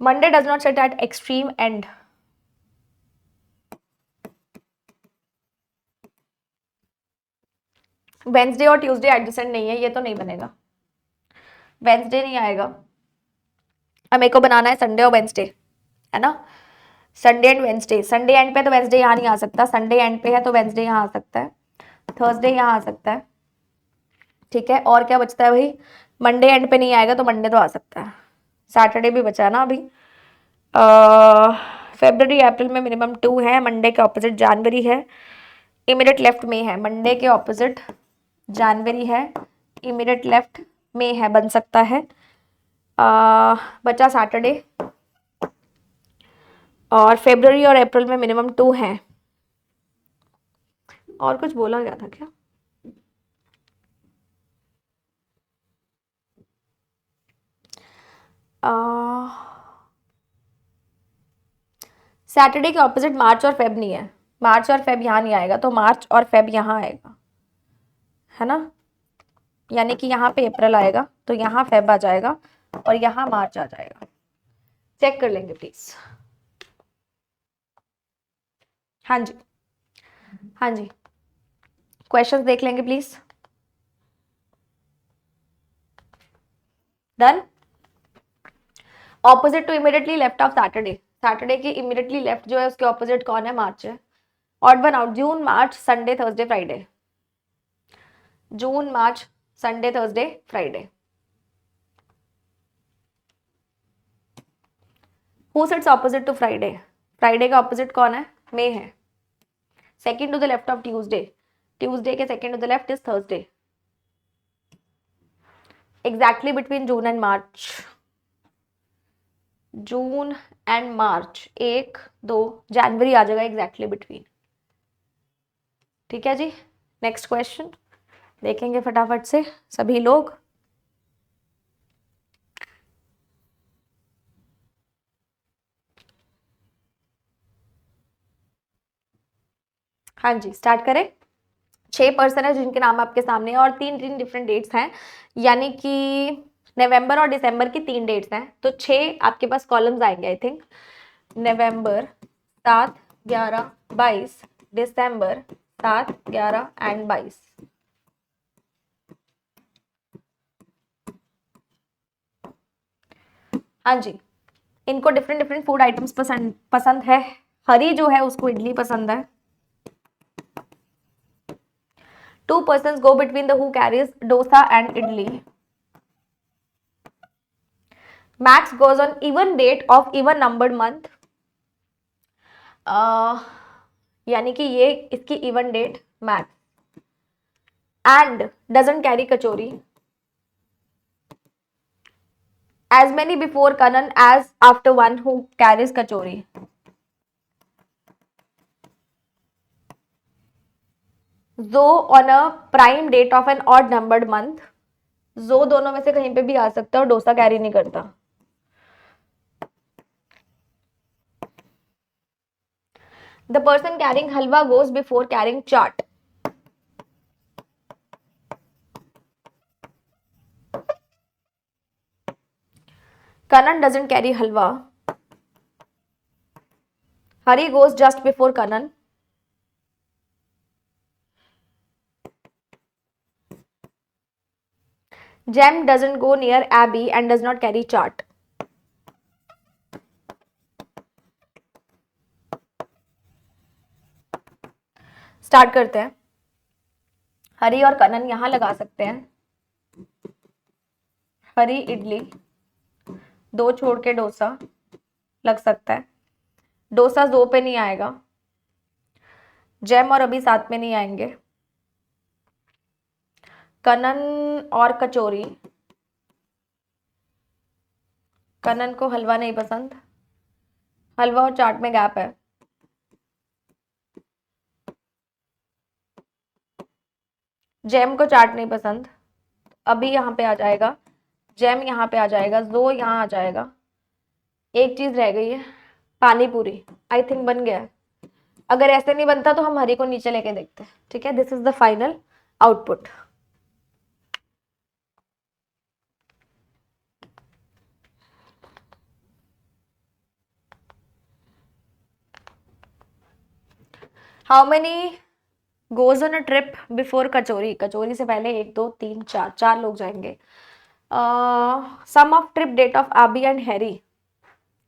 Monday does not sit at extreme end, Wednesday और ट्यूसडे एडजेसेंट नहीं है, ये तो नहीं बनेगा, वेंसडे नहीं आएगा। अब मेरे को बनाना है संडे और वेंसडे, है ना, Sunday and Wednesday, Sunday and पे तो वेंसडे यहाँ नहीं आ सकता, संडे एंड पे है तो वेंसडे यहाँ आ सकता है, थर्सडे यहाँ आ सकता है। ठीक है, और क्या बचता है भाई, मंडे एंड पे नहीं आएगा तो मंडे तो आ सकता है, सैटरडे भी बचा है ना अभी। फेब्रुवरी अप्रैल में मिनिमम 2 है, मंडे के ऑपोजिट जनवरी है, इमीडिएट लेफ्ट में है, मंडे के ऑपोजिट जनवरी है, इमीडिएट लेफ्ट में है, बन सकता है। बचा सैटरडे, और फेब्रुवरी और अप्रैल में मिनिमम 2 है। और कुछ बोला गया था क्या, सैटरडे के ऑपोजिट मार्च और फेब नहीं है, मार्च और फेब यहाँ नहीं आएगा, तो मार्च और फेब यहाँ आएगा, है ना, यानी कि यहाँ पे अप्रैल आएगा तो यहाँ फेब आ जाएगा और यहाँ मार्च आ जाएगा। चेक कर लेंगे प्लीज। हाँ जी, हाँ जी, क्वेश्चंस देख लेंगे please. Done. Opposite to immediately left of Saturday, Saturday के इमीडिएटली लेफ्ट जो है उसके ऑपोजिट कौन है, मार्च है। Odd one out, June March Sunday Thursday Friday, June March Sunday Thursday Friday. Who sits opposite to Friday, Friday का opposite कौन है, मे है, second to the left of Tuesday, Tuesday के second to the left is Thursday, exactly between June and March, June and मार्च 1 2, जनवरी आ जाएगा exactly between. ठीक है जी, next question देखेंगे फटाफट से सभी लोग। हाँ जी, स्टार्ट करें। 6 पर्सन है जिनके नाम आपके सामने है और 3 डिफरेंट डेट्स हैं, यानी कि नवंबर और दिसंबर की 3 डेट्स हैं, तो 6 आपके पास कॉलम्स आएंगे I think. November 7 11 22, December 7 11 and 22। हाँ जी, इनको डिफरेंट डिफरेंट फूड आइटम्स पसंद है। हरी जो है उसको इडली पसंद है, Two persons go between the who carries dosa and idli. Max goes on even date of even numbered month. यानी कि ये इसकी even date max. And doesn't carry kachori. As many before Kanan as after one who carries kachori. Though on a prime date of an odd numbered month. जो दोनों में से कहीं पे भी आ सकता है और डोसा कैरी नहीं करता. The person carrying halwa goes before carrying chaat. Kanan doesn't carry halwa. Hari goes just before Kanan. Jem doesn't go near Abby and does not carry chaat. Start करते हैं. हरी और कनन यहां लगा सकते हैं. हरी इडली, दो छोड़ के डोसा लग सकता है. डोसा दो पे नहीं आएगा. जैम और अभी साथ में नहीं आएंगे. कनन और कचौरी. कनन को हलवा नहीं पसंद. हलवा और चाट में गैप है. जैम को चाट नहीं पसंद. अभी यहाँ पे आ जाएगा. जैम यहाँ पे आ जाएगा. जो यहाँ आ जाएगा. एक चीज रह गई है, पानी पूरी. आई थिंक बन गया है. अगर ऐसे नहीं बनता तो हम हरी को नीचे लेके देखते हैं. ठीक है, this is the final output. How many goes on a trip before kachori. Kachori से पहले 1 2 3 4 4 लोग जाएंगे. Sum of trip date of Abby and Harry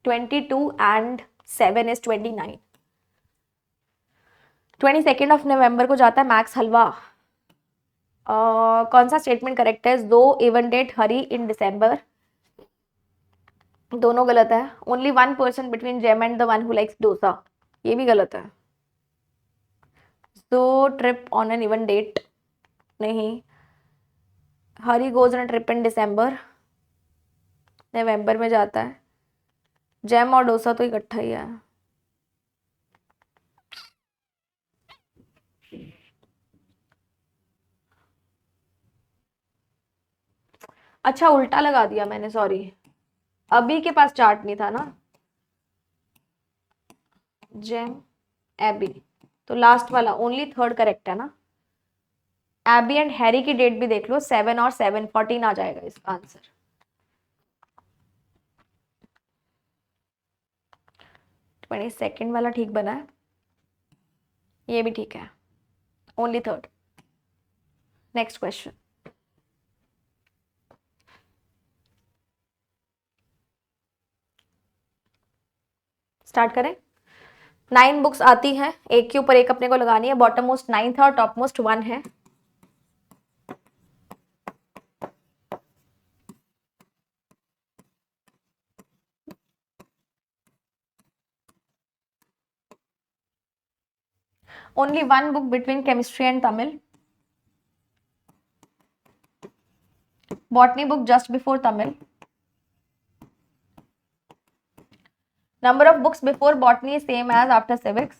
22 and 7 is 29. 22 of November को जाता है मैक्स हलवा. कौन सा स्टेटमेंट करेक्ट है? दो इवन डेट हरी इन दिसंबर. दोनों गलत है. Only one person between Jem and the one who likes dosa. ये भी गलत है. तो trip on an even date नहीं. Hari goes on trip in December. नवंबर में जाता है. जैम और डोसा तो इकट्ठा ही है. अच्छा, उल्टा लगा दिया मैंने, सॉरी. अभी के पास चार्ट नहीं था ना. जेम एबी, तो लास्ट वाला ओनली थर्ड करेक्ट है ना. एबी एंड हैरी की डेट भी देख लो. 7 और 7 14 आ जाएगा इसका आंसर. सेकेंड वाला ठीक बना है. ये भी ठीक है. Only third. Next question. Start करें. 9 बुक्स आती हैं. एक के ऊपर एक अपने को लगानी है. बॉटम मोस्ट 9 था और टॉप मोस्ट 1 है. Only one book between chemistry and Tamil. Botany book just before Tamil. Number of books before botany is same as after civics.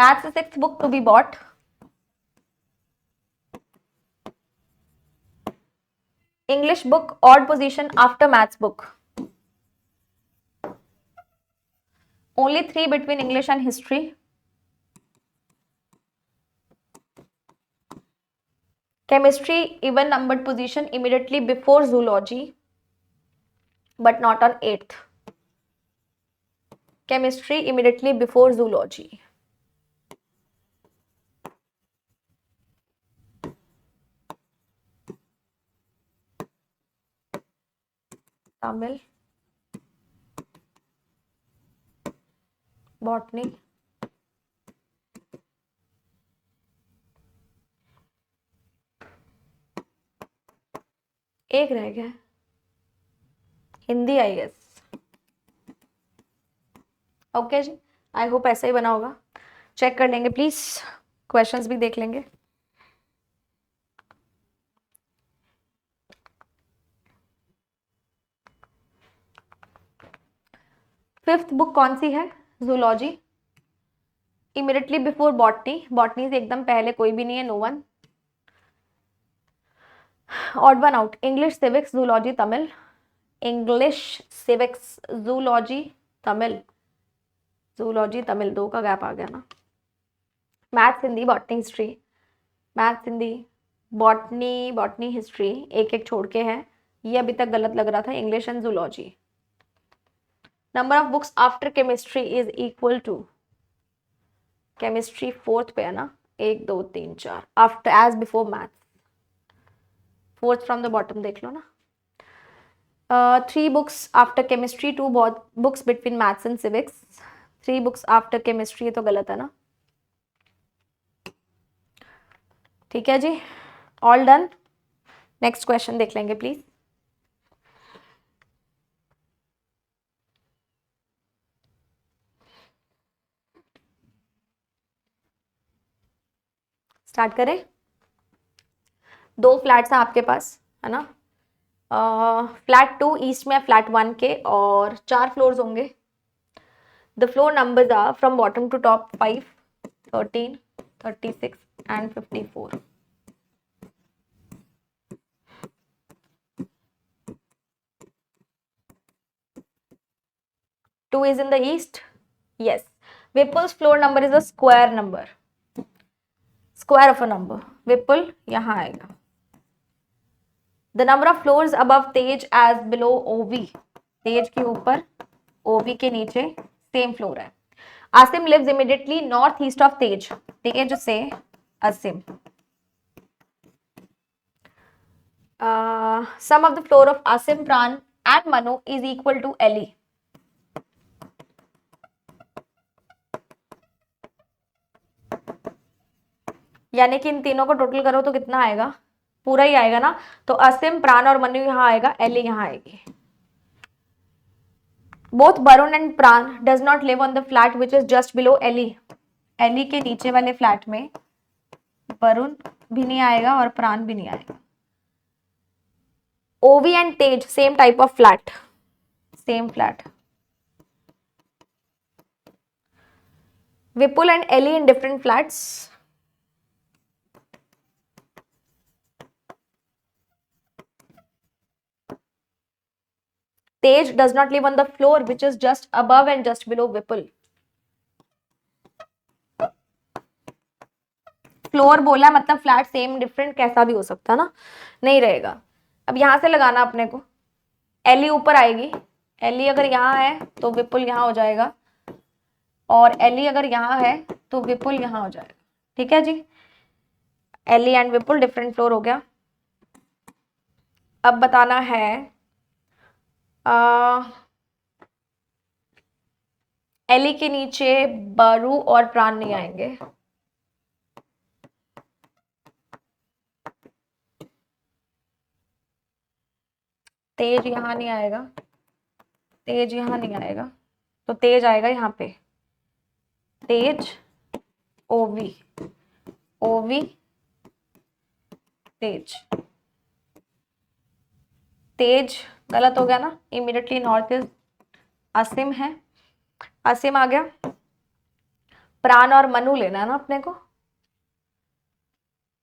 Maths is 6th book to be bought. English book odd position after maths book. Only 3 between English and history. Chemistry even numbered position immediately before zoology, but not on 8th. Chemistry immediately before zoology. Tamil, botany, एक रह गया है, Hindi I guess. Okay जी, I hope ऐसा ही बना होगा। Check कर लेंगे प्लीज, क्वेश्चंस भी देख लेंगे। फिफ्थ बुक कौन सी है? Zoology. Immediately before botany, botany से एकदम पहले कोई भी नहीं है, no one. Odd one out, English civics zoology Tamil, English civics zoology Tamil, zoology Tamil, दो का गैप आ गया ना। Maths Hindi botany history, maths Hindi botany, botany history एक एक छोड़ के है, ये अभी तक गलत लग रहा था, English and zoology. Number of books after chemistry is equal to, chemistry fourth पे है ना, 1 2 3 4, after as before maths, fourth from the bottom देख लो ना। 3 books after chemistry, 2 books between maths and civics, 3 books after chemistry, ये तो गलत है ना। ठीक है जी, ऑल डन। नेक्स्ट क्वेश्चन देख लेंगे प्लीज। स्टार्ट करें। 2 फ्लैट्स हैं आपके पास, है ना। फ्लैट 2 ईस्ट में, फ्लैट 1 के, और 4 फ्लोर्स होंगे। The floor numbers are from bottom to top 5, 13, 36 and 54। Two is in the east. Yes. Vipul's floor number is a square number. Square of a number. Vipul यहाँ आएगा. The number of floors above Tej as below OV. Tej के ऊपर, OV के नीचे same floor है. Asim lives immediately northeast of Tej. Tej से Asim. Sum of the floor of Asim, Pran and Manu is equal to Ellie. यानी कि इन तीनों को टोटल करो तो कितना आएगा? पूरा ही आएगा ना। तो असिम, प्राण और मनु यहाँ आएगा, एली यहाँ आएगी। Both Varun and Pran does not live on the flat which is just below Ellie. Ellie के नीचे वाले फ्लैट में वरुण भी नहीं आएगा और प्राण भी नहीं आएगा। Ovi and Tej same type of flat, same flat. Vipul and Ellie in different flats. Tej does not live on the floor which is just above and just below Vipul. Floor बोला मतलब फ्लैट सेम डिफरेंट कैसा भी हो सकता ना, नहीं रहेगा। अब यहां से लगाना अपने को, एली ऊपर आएगी, एली अगर यहाँ है तो विपुल यहाँ हो जाएगा, और एली अगर यहाँ है तो विपुल यहाँ हो जाएगा। ठीक है जी, Ellie and Vipul different floor हो गया। अब बताना है एली के नीचे बारू और प्राण नहीं आएंगे। तेज यहाँ नहीं आएगा, तेज यहाँ नहीं आएगा, तो तेज आएगा यहाँ पे, तेज ओवी, ओवी तेज। तेज गलत हो गया ना, इमीडिएटली नॉर्थ इज असीम है, असीम आ गया। प्राण और मनु लेना है ना अपने को,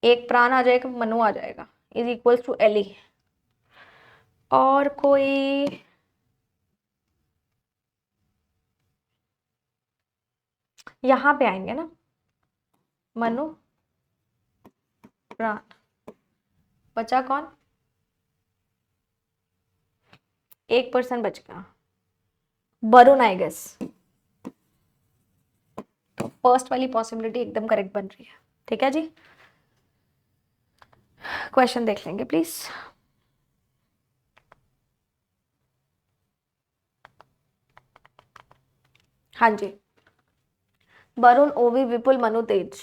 एक प्राण आ जाएगा, मनु आ जाएगा, इज इक्वल्स टू एली। और कोई यहां पे आएंगे ना, मनु प्राण, बचा कौन? एक पर्सन बच गया, वरुण आई गेस। तो फर्स्ट वाली पॉसिबिलिटी एकदम करेक्ट बन रही है। ठीक है जी, क्वेश्चन देख लेंगे प्लीज। हाँ जी, वरुण, ओवी, विपुल, मनु, तेज।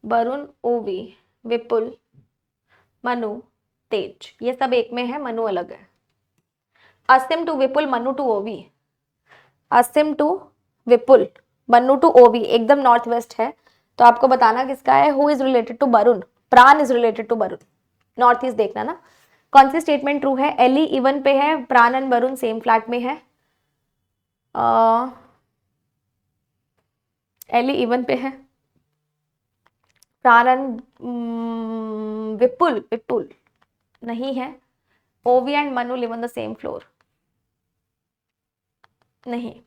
वरुण, ओवी, विपुल, मनु, तेज, ये सब एक में है, मनु अलग है। Asim to Vipul, Manu to Ovi. Asim to Vipul, Manu to Ovi, एकदम नॉर्थ वेस्ट है। तो आपको बताना किसका है। Who is related to Varun, Pran is related to Varun. North east देखना ना। कौन सी स्टेटमेंट ट्रू है। एली इवन पे है, प्राण एंड वरुण सेम फ्लैट में है। एली इवन पे है, प्राण एंड विपुल, विपुल नहीं है। Ovi and Manu live on the same floor, नहीं,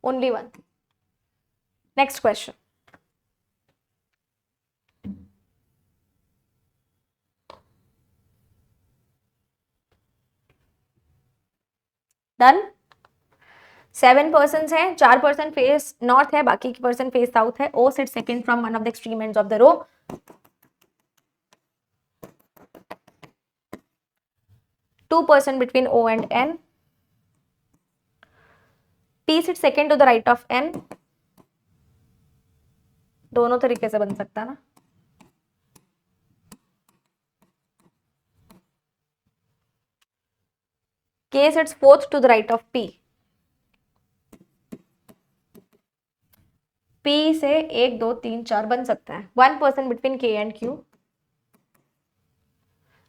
only one. Next question. Done. 7 person है, 4 पर्सन फेस नॉर्थ है, बाकी की पर्सन फेस साउथ है। O sit second from one of the extreme ends of the row. 2 person between O and N। P sit second to the right of N। दोनों तरीके से बन सकता है ना। K sits fourth to the right of P। P से 1 2 3 4 बन सकता है। 1 person between K and Q।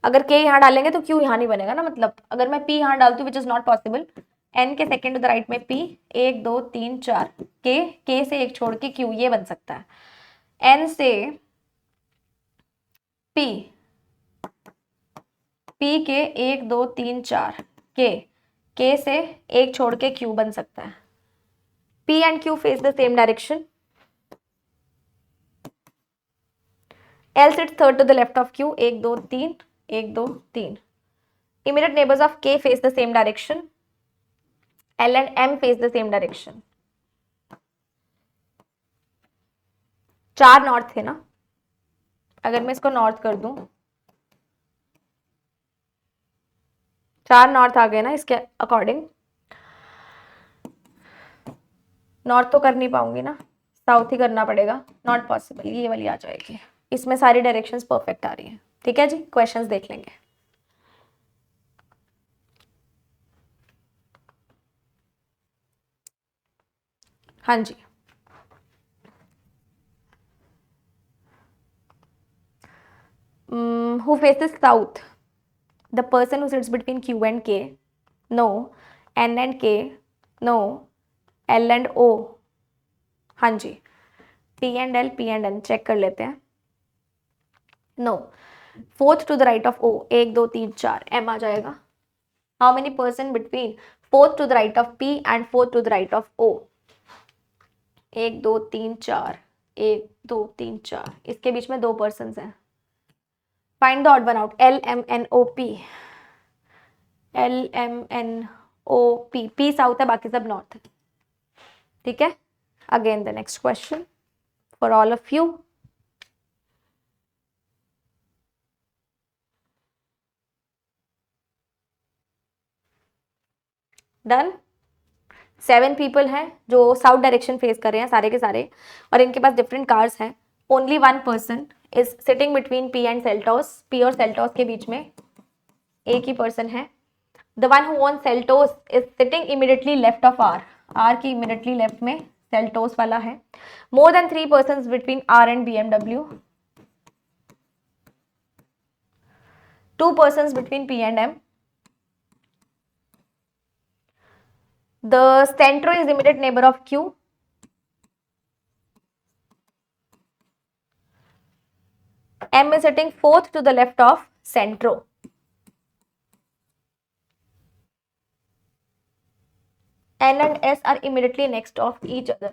अगर K यहाँ डालेंगे तो Q यहाँ नहीं बनेगा ना, मतलब अगर मैं P यहाँ डालती हूँ विच इज नॉट पॉसिबल। N के सेकेंड टू द राइट में P, 1 2 3 4, K से एक छोड़ के Q, ये बन सकता है। N से P, P के 1 2 3 4, K से एक छोड़ के Q बन सकता है। P and Q face the same direction. L sits third to the left of Q, 1 2 3, 1 2 3। Immediate neighbors of K face the same direction। L and M face the same direction। 4 north थे ना, अगर मैं इसको north कर दूं, 4 north आ गए ना इसके अकॉर्डिंग। नॉर्थ तो कर नहीं पाऊंगी ना, साउथ ही करना पड़ेगा, नॉट पॉसिबल, ये वाली आ जाएगी। इसमें सारी डायरेक्शंस परफेक्ट आ रही हैं। ठीक है जी, क्वेश्चंस देख लेंगे। हाँ जी, who faces south, the person who sits between Q and K, no. N and K, no. L and O, हाँ जी। P and L, P and N check कर लेते हैं, no. Fourth to the right of O, 1 2 3 4, M आ जाएगा। How many person between fourth to the right of P and fourth to the right of O। 1 2 3 4, 1 2 3 4, इसके बीच में 2 person हैं। Find the odd one out. L M N O P, L M N O P, P south है, बाकी सब north है। ठीक है, again the next question for all of you. Done. 7 people हैं जो साउथ डायरेक्शन फेस कर रहे हैं सारे के सारे, और इनके पास डिफरेंट कार्स हैं। Only 1 person is sitting between P and Seltos. P और सेल्टोस के बीच में एक ही पर्सन है। The one who own Seltos is sitting immediately left of R। R की इमीडिएटली लेफ्ट में सेल्टोस वाला है। More than 3 person between R and BMW। 2 person between P and M। The centro is immediate neighbor of Q। M is sitting fourth to the left of centro। N and S are immediately next of each other।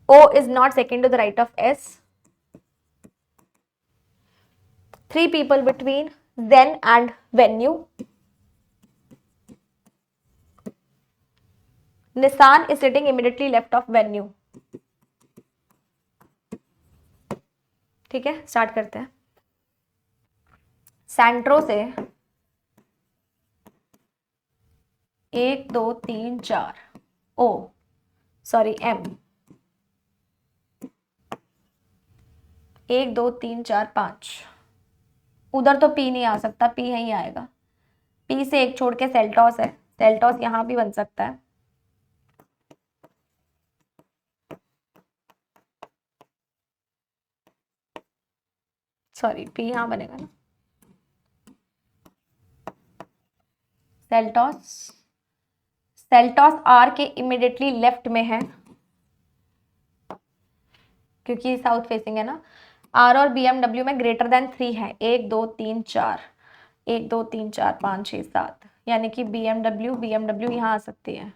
O is not second to the right of S। 3 people between Zen and Venue। Nissan is sitting immediately left of Venue। ठीक है, start करते हैं। सेंट्रो से 1 2 3 4, O sorry M, 1 2 3 4 5, उधर तो P नहीं आ सकता, P यहीं आएगा। पी से एक छोड़ के सेल्टॉस है, सेल्टॉस यहाँ भी बन सकता है। सॉरी, पी यहाँ बनेगा ना, सेल्टॉस। सेल्टॉस आर के इमिडिएटली लेफ्ट में है, क्योंकि साउथ फेसिंग है ना। आर और बीएमडब्ल्यू में ग्रेटर देन 3 है, 1 2 3 4, 1 2 3 4 5 6 7, यानी कि बीएमडब्ल्यू बीएमडब्ल्यू यहाँ आ सकती है।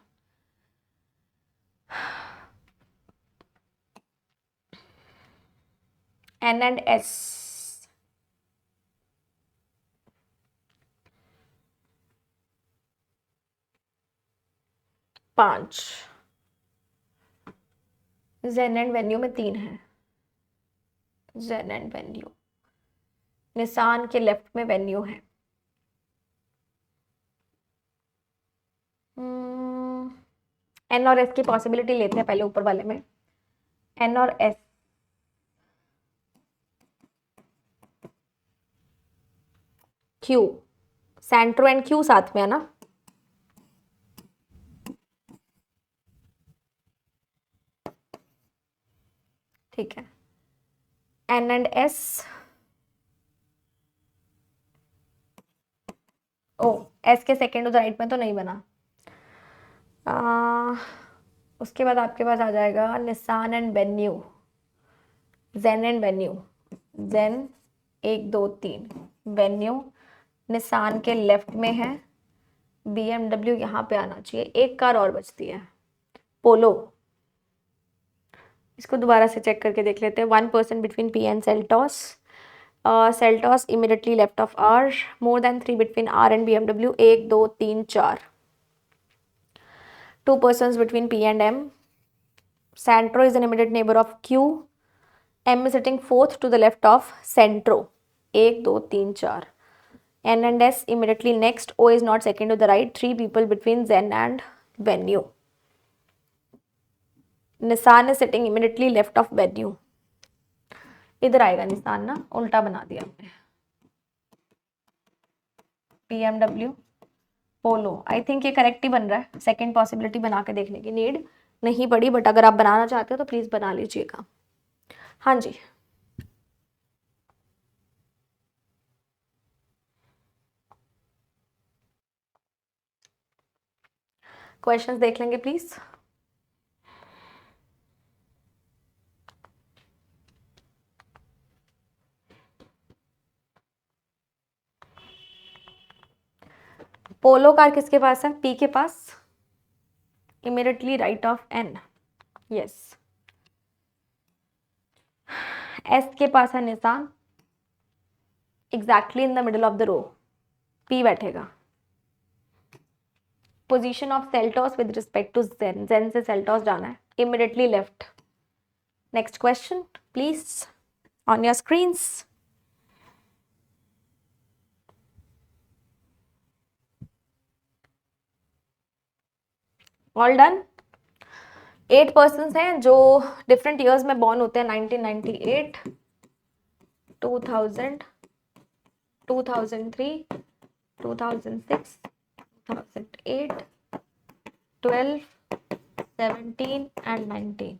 एन एंड एस, पांच। जेन एंड वेन्यू में 3 है, जेन एंड वेन्यू। निशान के लेफ्ट में वेन्यू है। एन और एस की पॉसिबिलिटी लेते हैं पहले ऊपर वाले में। एन और S, Q, Santro and Q साथ में है ना। ठीक है, N and S. O, S के सेकेंड टू द राइट में तो नहीं बना। उसके बाद आपके पास आ जाएगा Nissan and Venue, Zen and Venue. Zen 1 2 3, Venue Nissan के लेफ्ट में है, बीएमडब्ल्यू यहाँ पे आना चाहिए। एक कार और बचती है, पोलो। इसको दोबारा से चेक करके देख लेते हैं। 1% between P and Seltos, Seltos immediately left of R, more than 3 between R and BMW, 1 2 3 4। 2 persons between P and M. Santro is an immediate neighbor of Q. M is sitting fourth to the left of Centro. 1 2 3 4. N and S immediately next. O is not second to the right. 3 people between Zen and Venue. Nissan is sitting immediately left of Venue. इधर आएगा निशान ना, उल्टा बना दिया हमने। BMW, polo. I think ये correct ही बन रहा है। सेकेंड पॉसिबिलिटी बना के देखने की नीड नहीं पड़ी, बट अगर आप बनाना चाहते हो तो प्लीज बना लीजिएगा। हाँ जी, क्वेश्चंस देख लेंगे प्लीज। पोलो कार किसके पास है? पी के पास, immediately right of N. Yes. S के पास है निशान, exactly in the middle of the row, P बैठेगा। Position of Seltos with respect to Zen, Zen से सेल्टॉस जाना है, immediately left. Next question please on your screens. All done. 8 persons हैं जो डिफरेंट ईयर्स में बॉर्न होते हैं, 1998, 2000, 2003, 2006, 2008, 12, 17 and 19।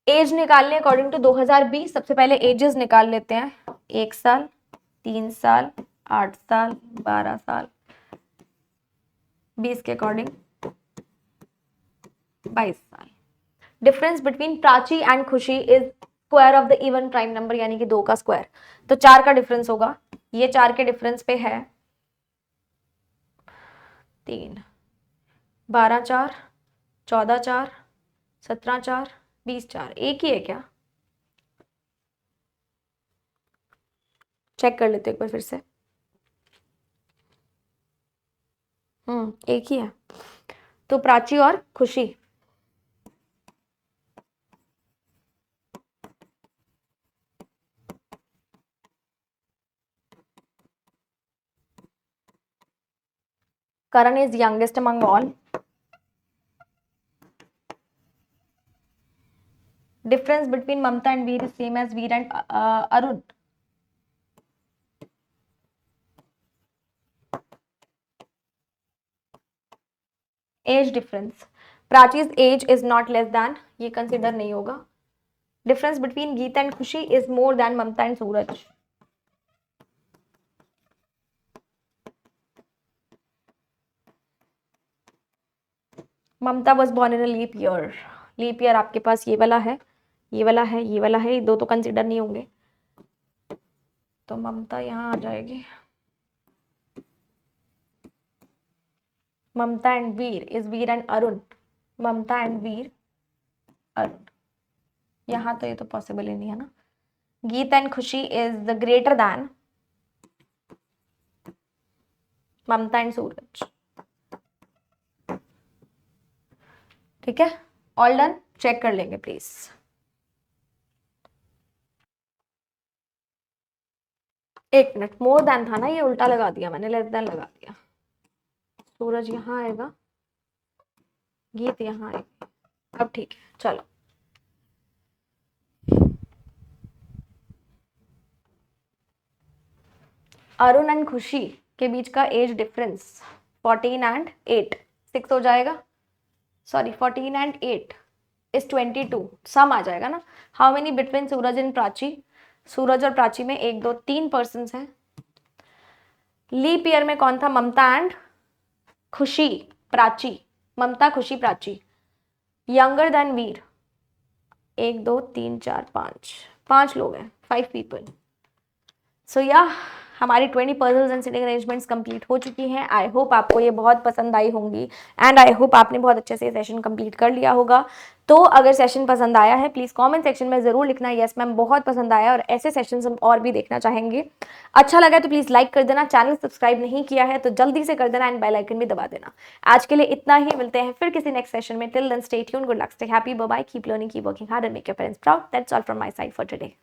As निकालने अकॉर्डिंग टू 2020, सबसे पहले एजेस निकाल लेते हैं। 1 साल, 3 साल, 8 साल, 12 साल, 20 के अकॉर्डिंग 22 साल। Difference between Prachi and Khushi is square of the even prime number, यानी कि 2 का स्क्वायर। तो 4 का डिफरेंस होगा, ये 4 के डिफरेंस पे है 3, 12 4, 14 4, 17 4, 20 4। एक ही है क्या? चेक कर लेते एक बार फिर से। एक ही है। तो प्राची और खुशी, Karan is youngest among all. Difference between Mamta and Veer is same as Veer and Arun. Age difference. Prachi's age is not less than, ये consider नहीं होगा. Difference between Geeta and Khushi is more than Mamta and Suraj. Mamta was born in a leap year. Leap year आपके पास ये वाला है, ये वाला है, ये वाला है, ये दो तो कंसिडर नहीं होंगे, तो ममता यहाँ आ जाएगी. Mamta and Veer is Veer and Arun. Mamta and Veer Arun. यहाँ तो ये तो पॉसिबल ही नहीं है ना. Geet and Khushi is the greater than Mamta and Suraj. ठीक है, ऑल डन. चेक कर लेंगे प्लीज. एक मिनट, मोर देन था ना, ये उल्टा लगा दिया मैंने, लेस देन लगा दिया. सूरज यहाँ आएगा, गीत यहाँ आएगी. अब ठीक है, चलो. अरुण एंड खुशी के बीच का एज डिफरेंस 14 एंड 8, 6 हो जाएगा. Sorry, 14 and 8 is 22. सम आ जाएगा ना. How many between Suraj and Prachi? Suraj और प्राची में 1 2 3 पर्सन्स हैं. लीप ईयर में कौन था? ममता एंड खुशी, प्राची. ममता, खुशी, प्राची. यंगर देन वीर 1 2 3 4 5 लोग हैं, 5 पीपल. सो या हमारी 20 puzzles and sitting arrangements complete हो चुकी हैं. आई होप आपको ये बहुत पसंद आई होंगी एंड आई होप आपने बहुत अच्छे से ये सेशन कंप्लीट कर लिया होगा. तो अगर सेशन पसंद आया है प्लीज़ कमेंट सेक्शन में ज़रूर लिखना यस मैम बहुत पसंद आया, और ऐसे सेशंस हम और भी देखना चाहेंगे. अच्छा लगा तो प्लीज़ लाइक कर देना. चैनल सब्सक्राइब नहीं किया है तो जल्दी से कर देना एंड बेल आइकन भी दबा देना. आज के लिए इतना ही. मिलते हैं फिर किसी नेक्स्ट सेशन में. Till then stay tuned, good luck, stay happy, bye bye, keep learning, keep working hard and make your parents proud. That's all from my side for today.